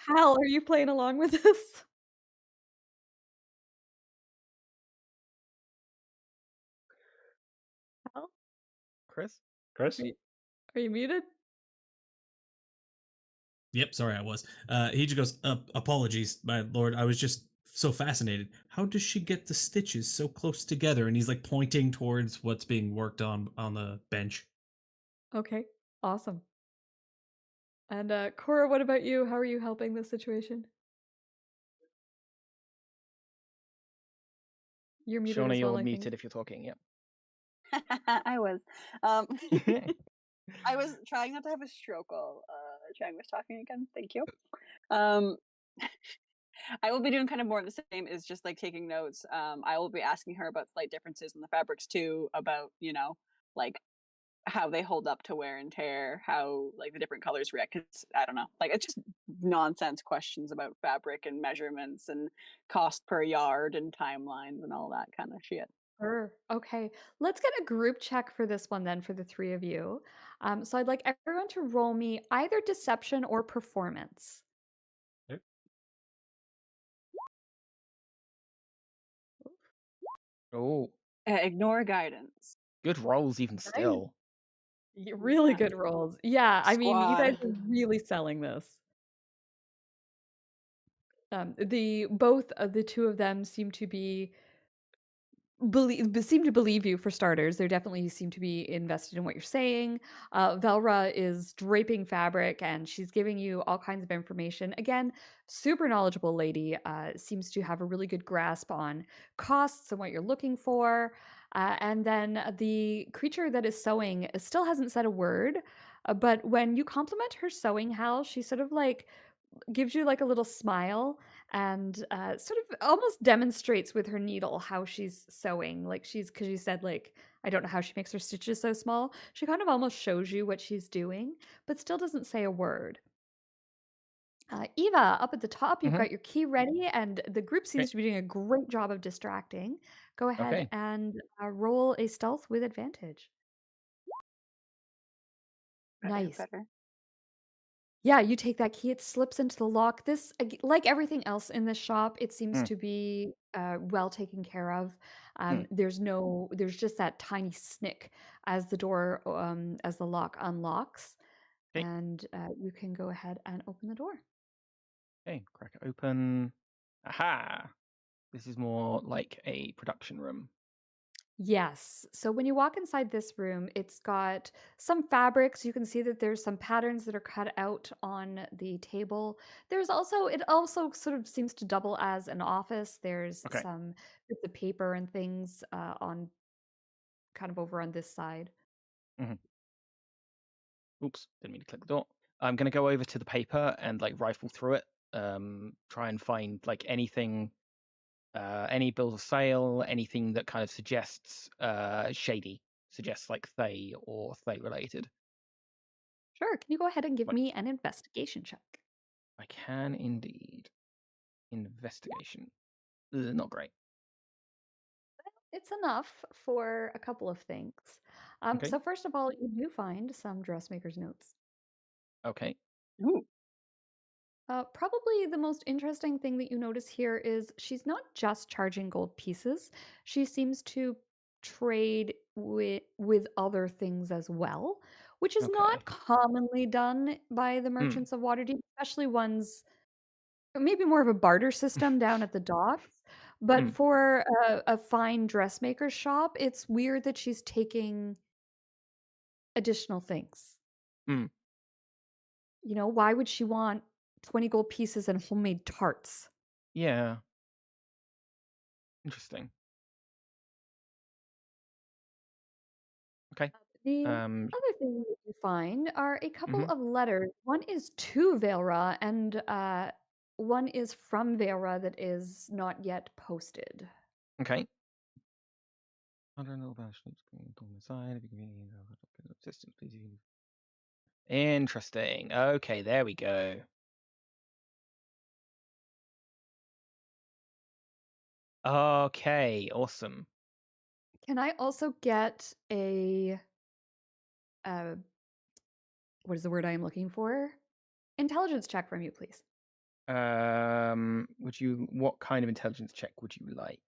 Hal, are you playing along with this? Hal, Chris? Chris? are you muted? Yep, sorry, I was. He just goes, apologies, my lord. I was just so fascinated. How does she get the stitches so close together? And he's like pointing towards what's being worked on the bench. Okay, awesome. And Cora, what about you? How are you helping this situation? You're muted Shauna, as well, you're I think. muted if you're talking. Yep. I was. I was trying not to have a stroke while Chang was talking again. Thank you. Um, I will be doing kind of more of the same, is just like taking notes. I will be asking her about slight differences in the fabrics too, about, like how they hold up to wear and tear, how like the different colors react. 'Cause I don't know, like it's just nonsense questions about fabric and measurements and cost per yard and timelines and all that kind of shit. Sure. Okay. Let's get a group check for this one then for the three of you. So I'd like everyone to roll me either deception or performance. Yep. Oh, Ignore guidance. good rolls even Nice. still. Really Yeah. good rolls. Yeah, I mean, you guys Squad. are really selling this. The both of the two of them seem to be seem to believe you for starters. They definitely seem to be invested in what you're saying. Velra is draping fabric and she's giving you all kinds of information. Again, super knowledgeable lady. Seems to have a really good grasp on costs and what you're looking for. And then the creature that is sewing still hasn't said a word. But when you compliment her sewing, Hal, she sort of like gives you like a little smile and sort of almost demonstrates with her needle how she's sewing. Like because you said like I don't know how she makes her stitches so small. She kind of almost shows you what she's doing, but still doesn't say a word. Eva, up at the top, you've Mm-hmm. got your key ready, and the group Okay. seems to be doing a great job of distracting. Go ahead Okay. and roll a stealth with advantage. Nice. Better. Yeah, you take that key, it slips into the lock. This, like everything else in this shop, it seems to be well taken care of. There's just that tiny snick as the door, as the lock unlocks, Okay. and you can go ahead and open the door. Okay, crack it open. Aha! This is more like a production room. Yes. So when you walk inside this room, it's got some fabrics. You can see that there's some patterns that are cut out on the table. It also sort of seems to double as an office. There's Okay. some bits of paper and things on kind of over on this side. Oops, didn't mean to click the door. I'm gonna go over to the paper and like rifle through it. Try and find like anything, any bills of sale, anything that kind of suggests shady, suggests like Thay or Thay related. Sure. Can you go ahead and give Like, me an investigation check? I can indeed. Investigation. Not great. It's enough for a couple of things. Okay. So first of all, you do find some dressmaker's notes. Okay. Ooh. Probably the most interesting thing that you notice here is she's not just charging gold pieces. She seems to trade with other things as well, which is Okay. not commonly done by the merchants of Waterdeep, especially ones maybe more of a barter system down at the docks. But for a fine dressmaker shop, it's weird that she's taking additional things. You know, why would she want 20 gold pieces and homemade tarts? Yeah. Interesting. Okay. The other thing that you find are a couple of letters. One is to Velra, and one is from Velra that is not yet posted. Okay. Interesting. Okay, there we go. Okay, awesome. Can I also get a what is the word I am looking for? Intelligence check from you, please. What kind of intelligence check would you like?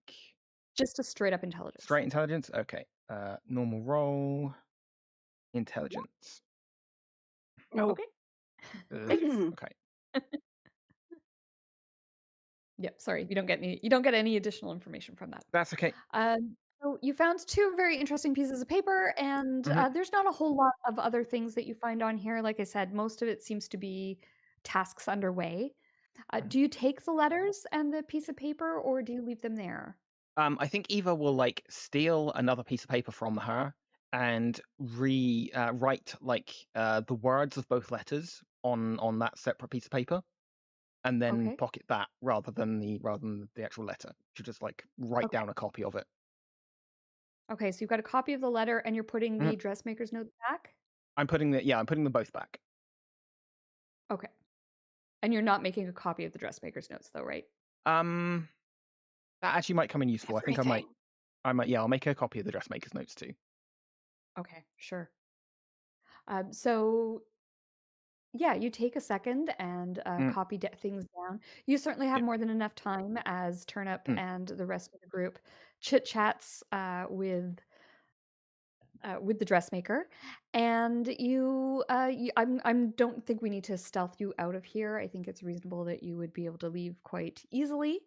Just a straight up intelligence. Straight intelligence? Okay. Normal roll. Intelligence. Oh. Okay. Thanks. Okay. Yep, sorry. You don't get any additional information from that. That's okay. So you found two very interesting pieces of paper, and there's not a whole lot of other things that you find on here. Like I said, most of it seems to be tasks underway. Do you take the letters and the piece of paper, or do you leave them there? I think Eva will like steal another piece of paper from her and write like the words of both letters on that separate piece of paper, and then Okay. pocket that rather than the actual letter. She'll just like write down a copy of it. Okay, so you've got a copy of the letter, and you're putting the dressmaker's notes back? I'm putting them both back. Okay. And you're not making a copy of the dressmaker's notes, though, right? That actually might come in useful. I think I might. Yeah, I'll make a copy of the dressmaker's notes too. Okay, sure. So yeah, you take a second and copy things down. You certainly have more than enough time as Turnip and the rest of the group chit chats with the dressmaker, and I don't think we need to stealth you out of here. I think it's reasonable that you would be able to leave quite easily.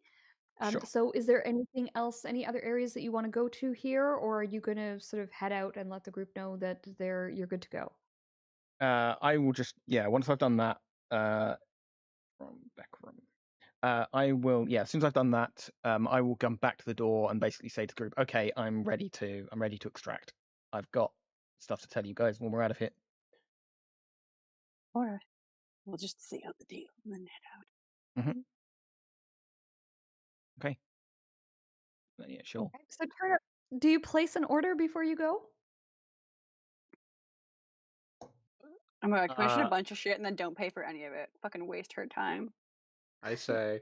Sure. So is there anything else, any other areas that you want to go to here, or are you going to sort of head out and let the group know that you're good to go? I will just, once I've done that, from back room. I will, as soon as I've done that, I will come back to the door and basically say to the group, okay, I'm ready to extract. I've got stuff to tell you guys when we're out of here. All right. We'll just see out the deal and then head out. Okay. Yeah, sure. Okay. So Turnip, do you place an order before you go? I'm gonna commission a bunch of shit and then don't pay for any of it. Fucking waste her time. I say,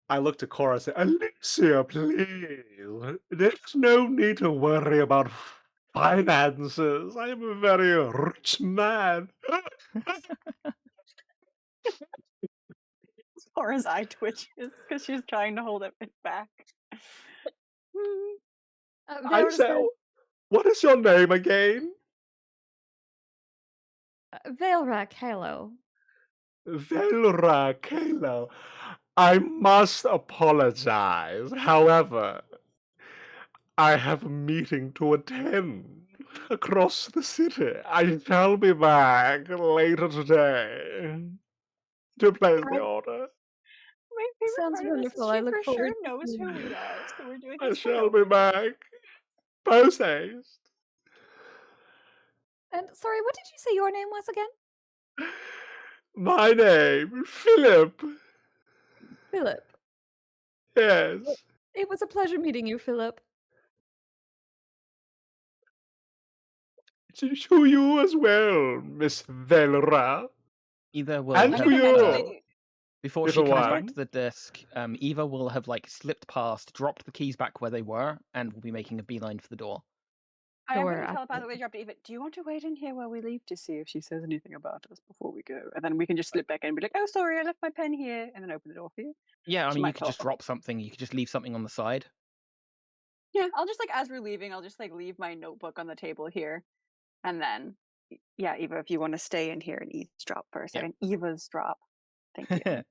I look to Cora and say, Alicia, please. There's no need to worry about finances. I am a very rich man. Cora's eye twitches because she's trying to hold it back. I Valra say, says, what is your name again? Valra Kalo. Velra Kalo. I must apologize. However, I have a meeting to attend across the city. I shall be back later today to place the order. My favorite Sounds part of this is wonderful. she I look for forward sure knows to who we are, so we're doing I this for shall no be reason. back. Post haste. And sorry, what did you say your name was again? My name, Philip. Philip. Yes. It was a pleasure meeting you, Philip. To you as well, Miss Velra. Eva will And have, to you. before she Little comes back one. to the desk, Eva will have like slipped past, dropped the keys back where they were, and will be making a beeline for the door. I am Sure, going to telepathically drop to Eva. Do you want to wait in here while we leave to see if she says anything about us before we go? And then we can just slip back in and be like, oh, sorry, I left my pen here, and then open the door for you. Yeah, I She mean, you might could just teleport. drop something. You could just leave something on the side. Yeah, I'll just as we're leaving, I'll just leave my notebook on the table here, and then Eva, if you want to stay in here and eavesdrop for a second, Eva's drop. Thank you.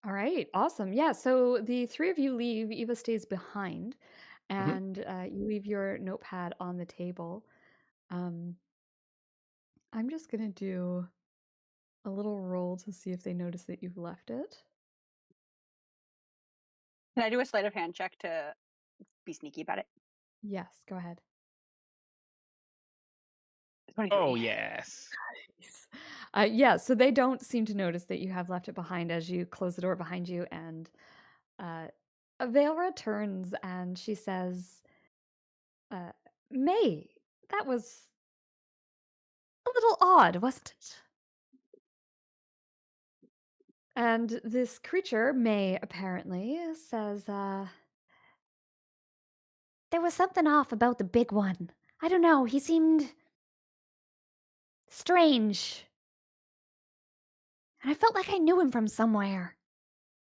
All right, awesome. Yeah, so the three of you leave. Eva stays behind, Mhm. and you leave your notepad on the table. I'm just gonna do a little roll to see if they notice that you've left it. Can I do a sleight of hand check to be sneaky about it? Yes, go ahead. 23. Oh, yes. Yeah, so they don't seem to notice that you have left it behind as you close the door behind you, and Valra turns and she says, May, that was a little odd, wasn't it? And this creature, May, apparently, says, there was something off about the big one. I don't know, he seemed strange. And I felt like I knew him from somewhere,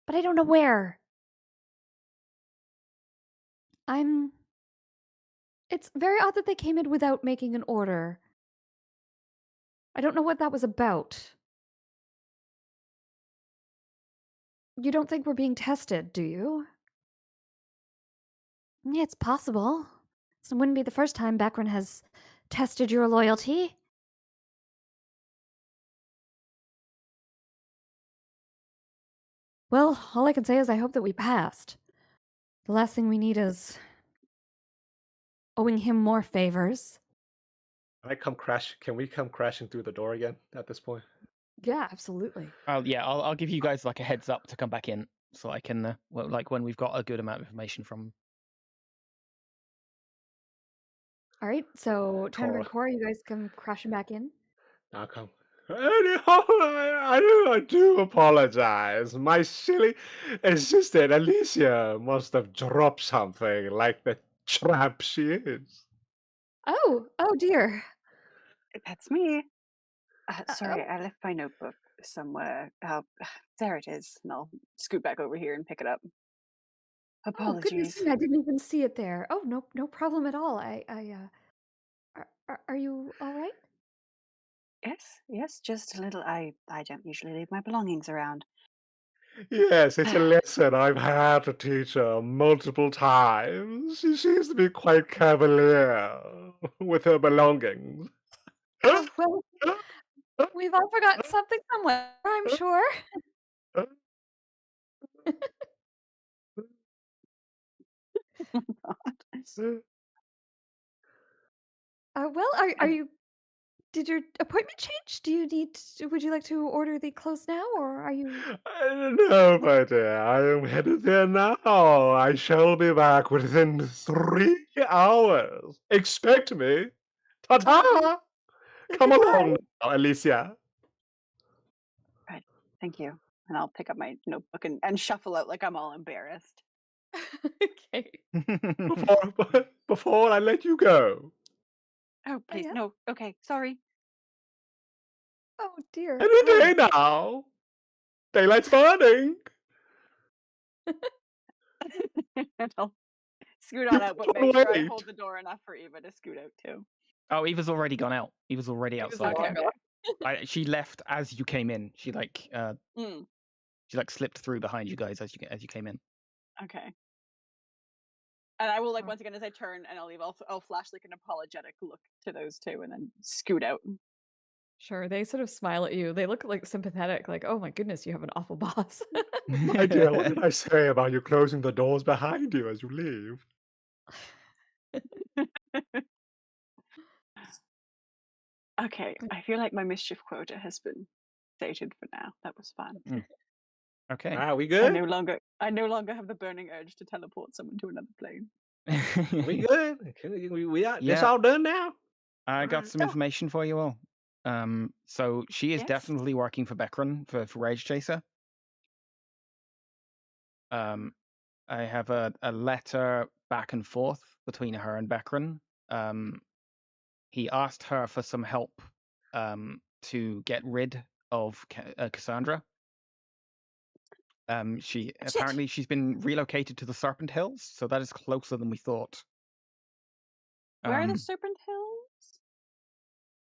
but I don't know where. It's very odd that they came in without making an order. I don't know what that was about. You don't think we're being tested, do you? Yeah, it's possible. This wouldn't be the first time Becron has tested your loyalty. Well, all I can say is I hope that we passed. The last thing we need is owing him more favors. Can we come crashing through the door again at this point? Yeah, absolutely. I'll give you guys like a heads up to come back in, so I can like when we've got a good amount of information from. All right, so Turnip and Cora. Cora, you guys come crashing back in. Now come. I do apologize. My silly assistant Alicia must have dropped something like the tramp she is. Oh dear. That's me. Sorry, Oh, I left my notebook somewhere. There it is. And I'll scoot back over here and pick it up. goodness Apologies. me, I didn't even see it there. Oh, no problem at all. Are you all right? Yes, just a little. I don't usually leave my belongings around. Yes, it's a lesson I've had to teach her multiple times. She seems to be quite cavalier with her belongings. Oh, well, we've all forgotten something somewhere, I'm sure. Well, are you did your appointment change? Do you need would you like to order the clothes now, or are you I don't know, my dear. I am headed there now. I shall be back within 3 hours. Expect me. Ta-ta! Come goodbye? along now, Alicia. Right. Thank you. And I'll pick up my notebook and shuffle out like I'm all embarrassed. Okay. Before I let you go. Oh, please. Yeah. No. Okay. Sorry. Oh, dear. Any day now. Daylight's burning. And I'll scoot You on out, but can make sure I wait. hold the door enough for Eva to scoot out too. Oh, Eva's already gone out. Eva's already outside. Okay. She left as you came in. She Mm, slipped through behind you guys as you came in. okay. And I will once again as I turn and I'll leave. I'll flash like an apologetic look to those two and then scoot out. Sure, they sort of smile at you. They look like sympathetic, like, "Oh my goodness, you have an awful boss." My dear, what did I say about you closing the doors behind you as you leave? Okay, I feel like my mischief quota has been stated for now. That was fun. Okay. Are we I good? no longer have the burning urge to teleport someone to another plane. We good? We are, This Yeah. all done now? I got some information for you all. So she is Yes. definitely working for Becron for Rage Chaser. I have a letter back and forth between her and Becron. He asked her for some help to get rid of Cassandra. She's been relocated to the Serpent Hills, so that is closer than we thought. Where are the Serpent Hills?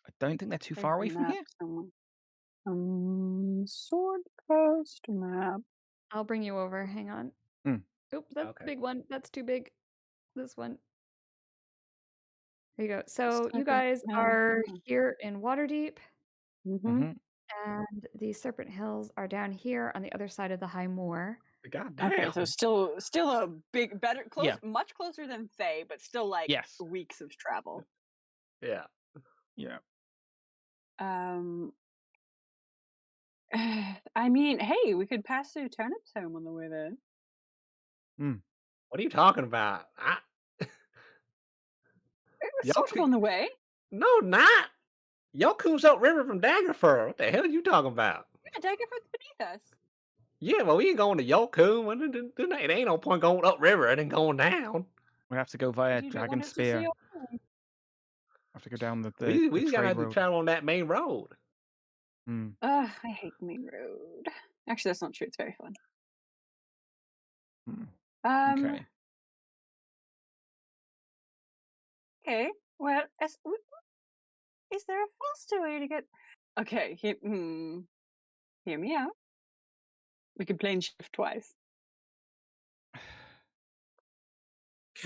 I don't think they're too far away from here. Sword Coast map. I'll bring you over. Hang on. Oop, that's the big one. That's too big. This one. There you go. So you guys are here in Waterdeep, Mm-hmm. and the Serpent Hills are down here on the other side of the High Moor. God damn. Okay, so still a big, much closer than Faye, but still like weeks of travel. Yeah. Yeah. I mean, hey, we could pass through Turnip's home on the way there. What are you talking about? It was sort of on the way. No, not. Y'all comes upriver from Daggerford. What the hell are you talking about? Yeah, Daggerford's beneath us. Yeah, well, we ain't going to Yokum. It ain't no point going upriver and then going down. We have to go via Dragon Spear. Have to go down the we trade gotta road. travel on that main road. I hate the main road. Actually, that's not true. It's very fun. Okay. Okay. Well, is there a faster way to get? Okay. Hear me out. We could plane shift twice.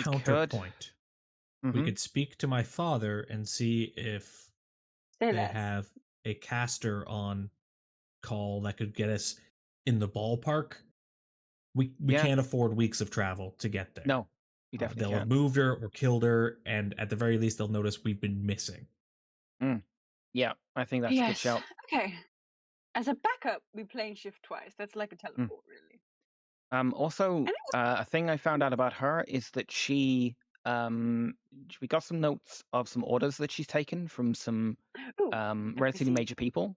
Counterpoint. We could speak to my father and see if they have a caster on call that could get us in the ballpark. We can't afford weeks of travel to get there. No, we definitely they'll have moved her or killed her, and at the very least, they'll notice we've been missing. Yeah, I think that's a good shout. Okay. As a backup, we plane shift twice. That's like a teleport, really. Also, a thing I found out about her is that we got some notes of some orders that she's taken from some relatively major people.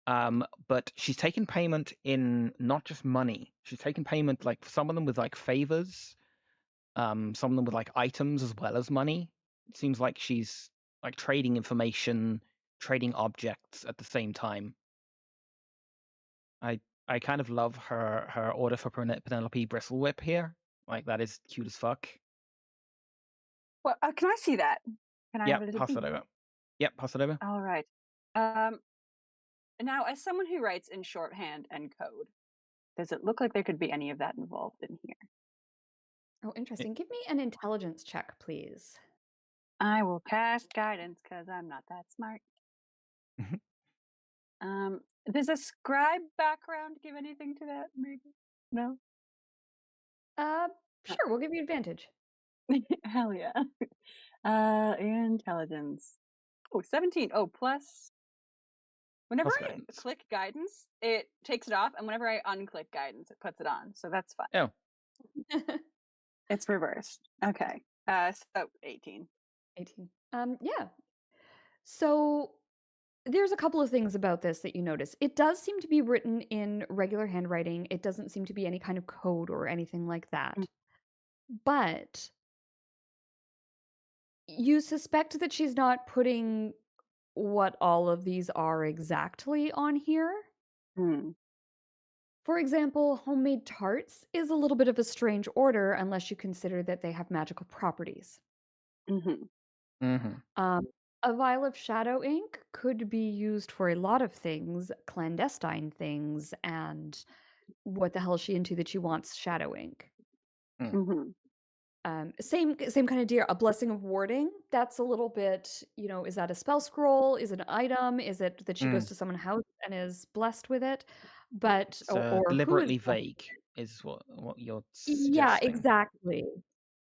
But she's taken payment in not just money. She's taken payment like some of them with like favors, some of them with like items as well as money. It seems like she's like trading information, trading objects at the same time. I kind of love her order for Penelope Bristlewhip here. Like that is cute as fuck. Well, can I see that? Can I have a little pass it over. Yep, pass it over. All right. Now, as someone who writes in shorthand and code, does it look like there could be any of that involved in here? Oh, interesting. Give me an intelligence check, please. I will cast guidance because I'm not that smart. Does a scribe background give anything to that? Maybe no. Sure, we'll give you advantage. Hell yeah. Intelligence. Oh, 17. Oh, plus. Whenever Plus I guidance. click guidance, it takes it off, and whenever I unclick guidance, it puts it on. So that's fine. Oh. It's reversed. Okay. So 18. 18. Yeah. So there's a couple of things about this that you notice. It does seem to be written in regular handwriting. It doesn't seem to be any kind of code or anything like that. But you suspect that she's not putting what all of these are exactly on here. For example, homemade tarts is a little bit of a strange order unless you consider that they have magical properties. A vial of shadow ink could be used for a lot of things, clandestine things, and what the hell is she into that she wants shadow ink? Same kind of deal. A blessing of warding. That's a little bit, is that a spell scroll? Is it an item? Is it that she goes to someone's house and is blessed with it? But It's or who is deliberately blessed? vague, is what you're Yeah, suggesting. exactly.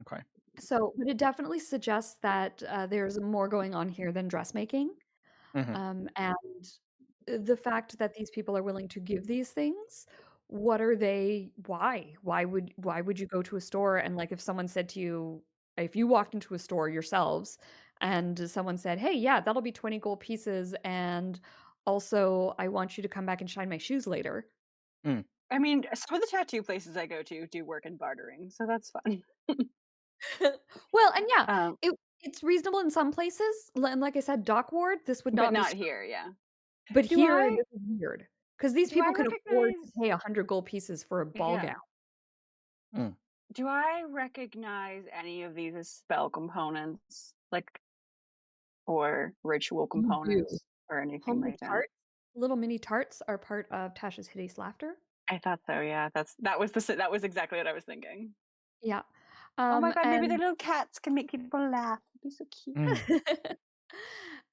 Okay. So, but it definitely suggests that there's more going on here than dressmaking. And the fact that these people are willing to give these things, what are they? Why? Why would you go to a store and like if someone said to you, if you walked into a store yourselves and someone said, "Hey, yeah, that'll be 20 gold pieces, and also I want you to come back and shine my shoes later." I mean, some of the tattoo places I go to do work in bartering, so that's fun. Well, and yeah, it's reasonable in some places. And like I said, Dock Ward, this would but not be not here, yeah. But Do here, I this is weird because these do I people can afford to recognize pay 100 gold pieces for a ball yeah. gown. Do I recognize any of these as spell components, like, or ritual You do. components, or anything Homemade like that? tarts, little mini tarts are part of Tasha's hideous laughter. I thought so. Yeah, that was exactly what I was thinking. Yeah. Oh my god, maybe the And little cats can make people laugh. It'd be so cute.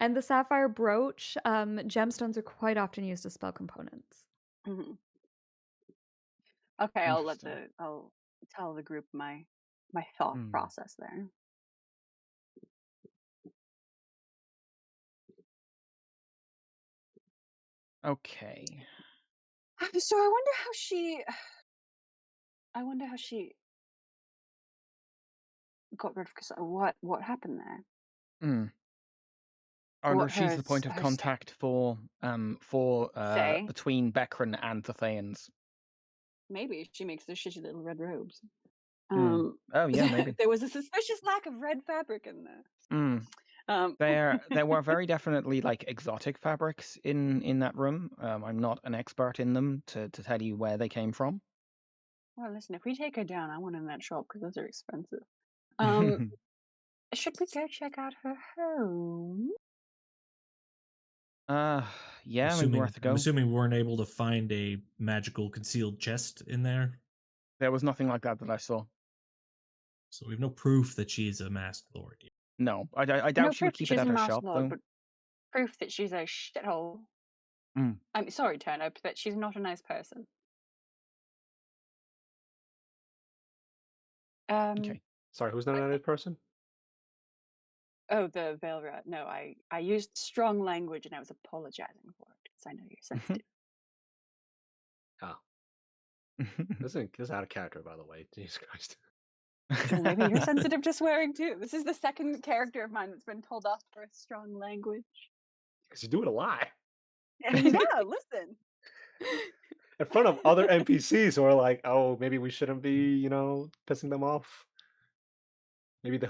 and the sapphire brooch, gemstones are quite often used as spell components. Okay, I'll tell the group my thought process there. Okay. So I wonder how she got rid of what happened there. Oh no, What she's the point of contact for Fae? between Becron and the Thayans. Maybe she makes those shitty little red robes. Oh yeah, maybe. There was a suspicious lack of red fabric in there. There were very definitely like exotic fabrics in that room. I'm not an expert in them to tell you where they came from. Well, listen, if we take her down, I want in that shop because those are expensive. Should we go check out her home? Yeah, maybe worth a go. I'm assuming we weren't able to find a magical concealed chest in there. There was nothing like that I saw. So we have no proof that she's a masked lord yet. No, I doubt she would keep it at her shop, though. But proof that she's a shithole. I'm sorry, Turnip, but she's not a nice person. Okay. Sorry, who's not a nice person? Oh, the veil rat. No, I used strong language and I was apologizing for it because I know you're sensitive. Oh. This is out of character, by the way. Jesus Christ. So maybe you're sensitive to swearing too. This is the second character of mine that's been told off for strong language. Because you do it a lot. Yeah, listen. In front of other NPCs who are like, oh, maybe we shouldn't be, pissing them off. Maybe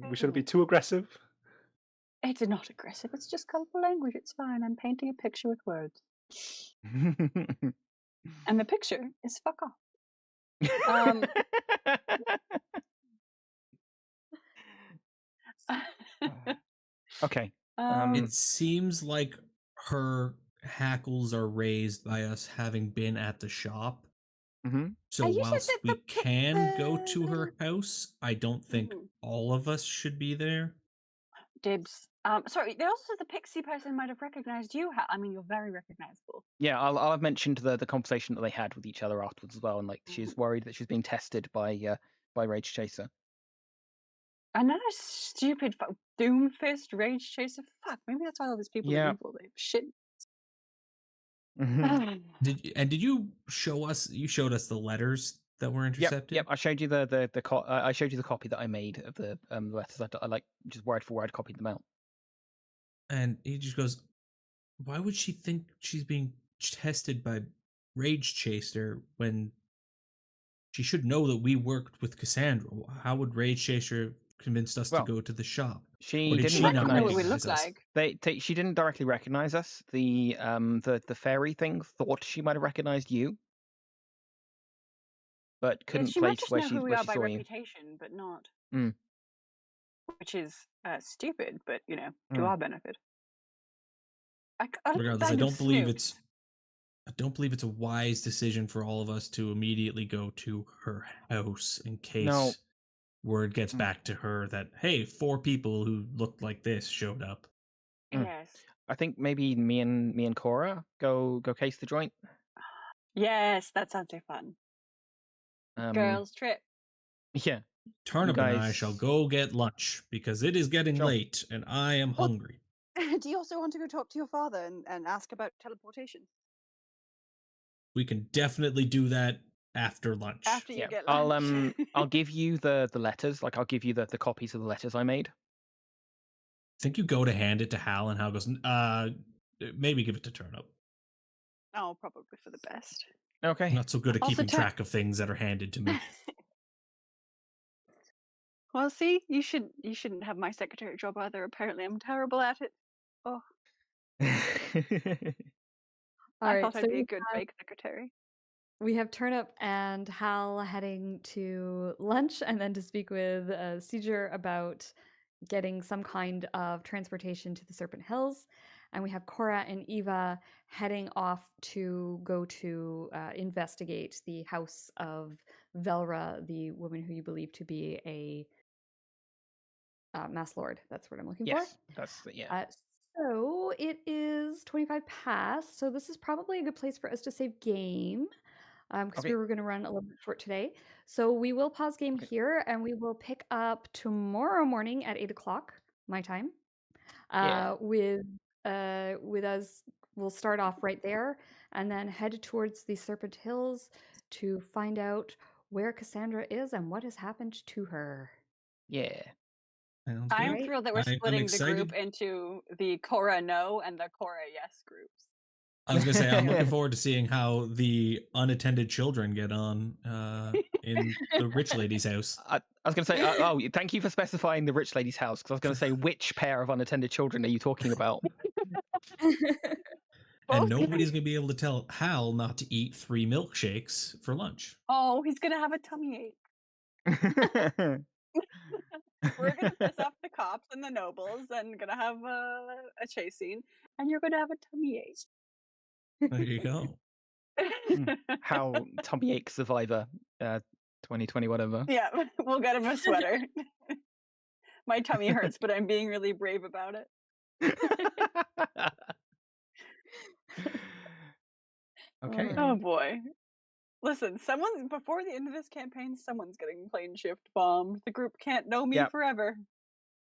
we shouldn't be too aggressive. It's not aggressive. It's just colorful language. It's fine. I'm painting a picture with words. And the picture is fuck off. Okay. It seems like her hackles are raised by us having been at the shop. So you said whilst that we can go to her house, I don't think all of us should be there. Dibs. Sorry, they also said the pixie person might have recognized you. I mean, you're very recognizable. Yeah, I'll have mentioned the conversation that they had with each other afterwards as well, and like she's worried that she's being tested by Rage Chaser. Another stupid Doomfist Rage Chaser. Fuck, maybe that's why all these people are evil. They shit. Did you show us? You showed us the letters that were intercepted. Yep. I showed you I showed you the copy that I made of the letters. I like just word for word copied them out. And he just goes, "Why would she think she's being tested by Rage Chaser when she should know that we worked with Cassandra? How would Rage Chaser convinced us to go to the shop? She didn't recognize us. She didn't directly recognize us. The fairy thing thought she might have recognized you, but couldn't place where she by saw you. Reputation, but not. Which is stupid, but to our benefit. Regardless, I don't believe it's a wise decision for all of us to immediately go to her house in case word gets back to her that, hey, 4 people who looked like this showed up. Yes. I think maybe me and Cora go case the joint. Yes, that sounds so fun. Girls trip. Yeah. Turnip and I shall go get lunch because it is getting late and I am hungry. Do you also want to go talk to your father and ask about teleportation? We can definitely do that after lunch. After you get lunch. I'll give you the letters. Like I'll give you the copies of the letters I made. I think you go to hand it to Hal and Hal goes, maybe give it to Turnip. Oh, probably for the best. Okay. I'm not so good at keeping track of things that are handed to me. Well, see, you shouldn't have my secretary job either. Apparently, I'm terrible at it. Oh. I thought I'd be a good fake secretary. We have Turnip and Hal heading to lunch and then to speak with Seeger about getting some kind of transportation to the Serpent Hills. And we have Cora and Eva heading off to go to investigate the house of Velra, the woman who you believe to be a Mass Lord. That's what I'm looking for. That's so it is 25 past. So this is probably a good place for us to save game because we were going to run a little bit short today. So we will pause game here and we will pick up tomorrow morning at 8 o'clock my time. With us, we'll start off right there and then head towards the Serpent Hills to find out where Cassandra is and what has happened to her. Yeah. I'm thrilled that we're splitting the group into the Cora no and the Cora yes groups. I was going to say, I'm looking forward to seeing how the unattended children get on in the rich lady's house. I was going to say, thank you for specifying the rich lady's house, because I was going to say, which pair of unattended children are you talking about? And nobody's going to be able to tell Hal not to eat 3 milkshakes for lunch. Oh, he's going to have a tummy ache. We're going to piss off the cops and the nobles and going to have a chase scene, and you're going to have a tummy ache. There you go. How tummy ache survivor 2020 whatever. Yeah, we'll get him a sweater. My tummy hurts, but I'm being really brave about it. Okay. Oh boy. Listen, before the end of this campaign, someone's getting plane shift bombed. The group can't know me forever.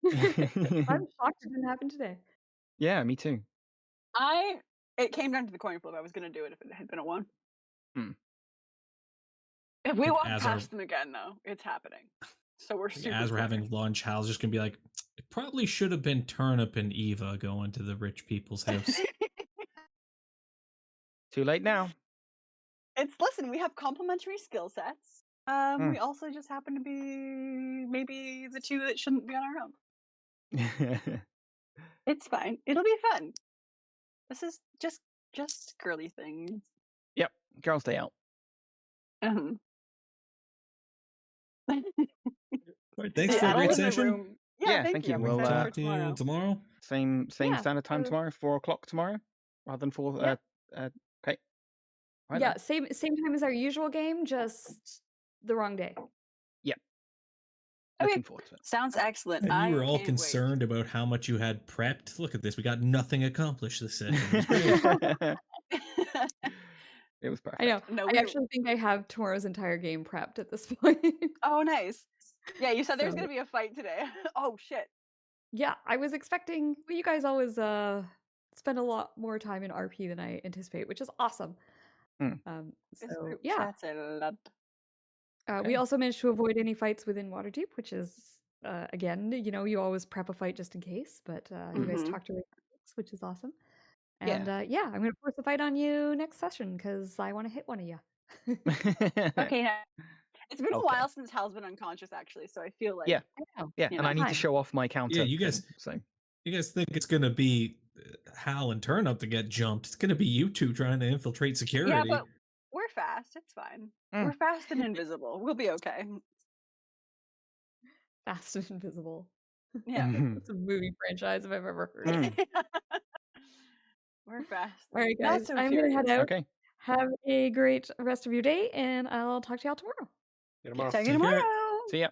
I'm shocked it didn't happen today. Yeah, me too. It came down to the coin flip. I was going to do it if it had been a 1. Hmm. If we walk past them again, though, it's happening. So we're super as we're having lunch, Hal's just going to be like, it probably should have been Turnip and Eva going to the rich people's house. Too late now. Listen, we have complementary skill sets. We also just happen to be maybe the 2 that shouldn't be on our own. It's fine. It'll be fun. This is just girly things. Yep, girls' day out. Right, thanks for a great session. Yeah, thank you. We'll talk to you tomorrow. Same standard time tomorrow, 4 o'clock tomorrow, rather than 4. Okay. Yeah, same time as our usual game, just the wrong day. Yep. Okay. Looking forward to it. Sounds excellent. And you were all can't concerned about how much you had prepped. Look at this. We got nothing accomplished this session. It was great. Wait. It was perfect. I know. No, I actually think I have tomorrow's entire game prepped at this point. Oh, nice. Yeah, you said there's So- gonna be a fight today. Oh shit. Yeah, I was expecting. Well, you guys always spend a lot more time in RP than I anticipate, which is awesome. Mm. This So group yeah, chats a lot. we Okay. also managed to avoid any fights within Waterdeep, which is again, you always prep a fight just in case, but you guys Mhm. talked away, which is awesome. Yeah. And yeah, I'm gonna force a fight on you next session because I want to hit one of you. Okay, now, it's been a Okay. while since Hal's been unconscious, actually, so I feel like Yeah. I know. Yeah, You and I know. need to Fine. show off my counter. you guys- thing, so You guys think it's going to be Hal and Turnip to get jumped? It's going to be you two trying to infiltrate security. Yeah, but we're fast. It's fine. Mm. We're fast and invisible. We'll be okay. Fast and Invisible. Yeah. It's a movie franchise if I've ever heard. Mm. We're fast. All right, Not guys, so I'm gonna head furious. out. Okay. Have a great rest of your day, and I'll talk to y'all tomorrow. See you tomorrow. Talk to you Take care. tomorrow. See ya.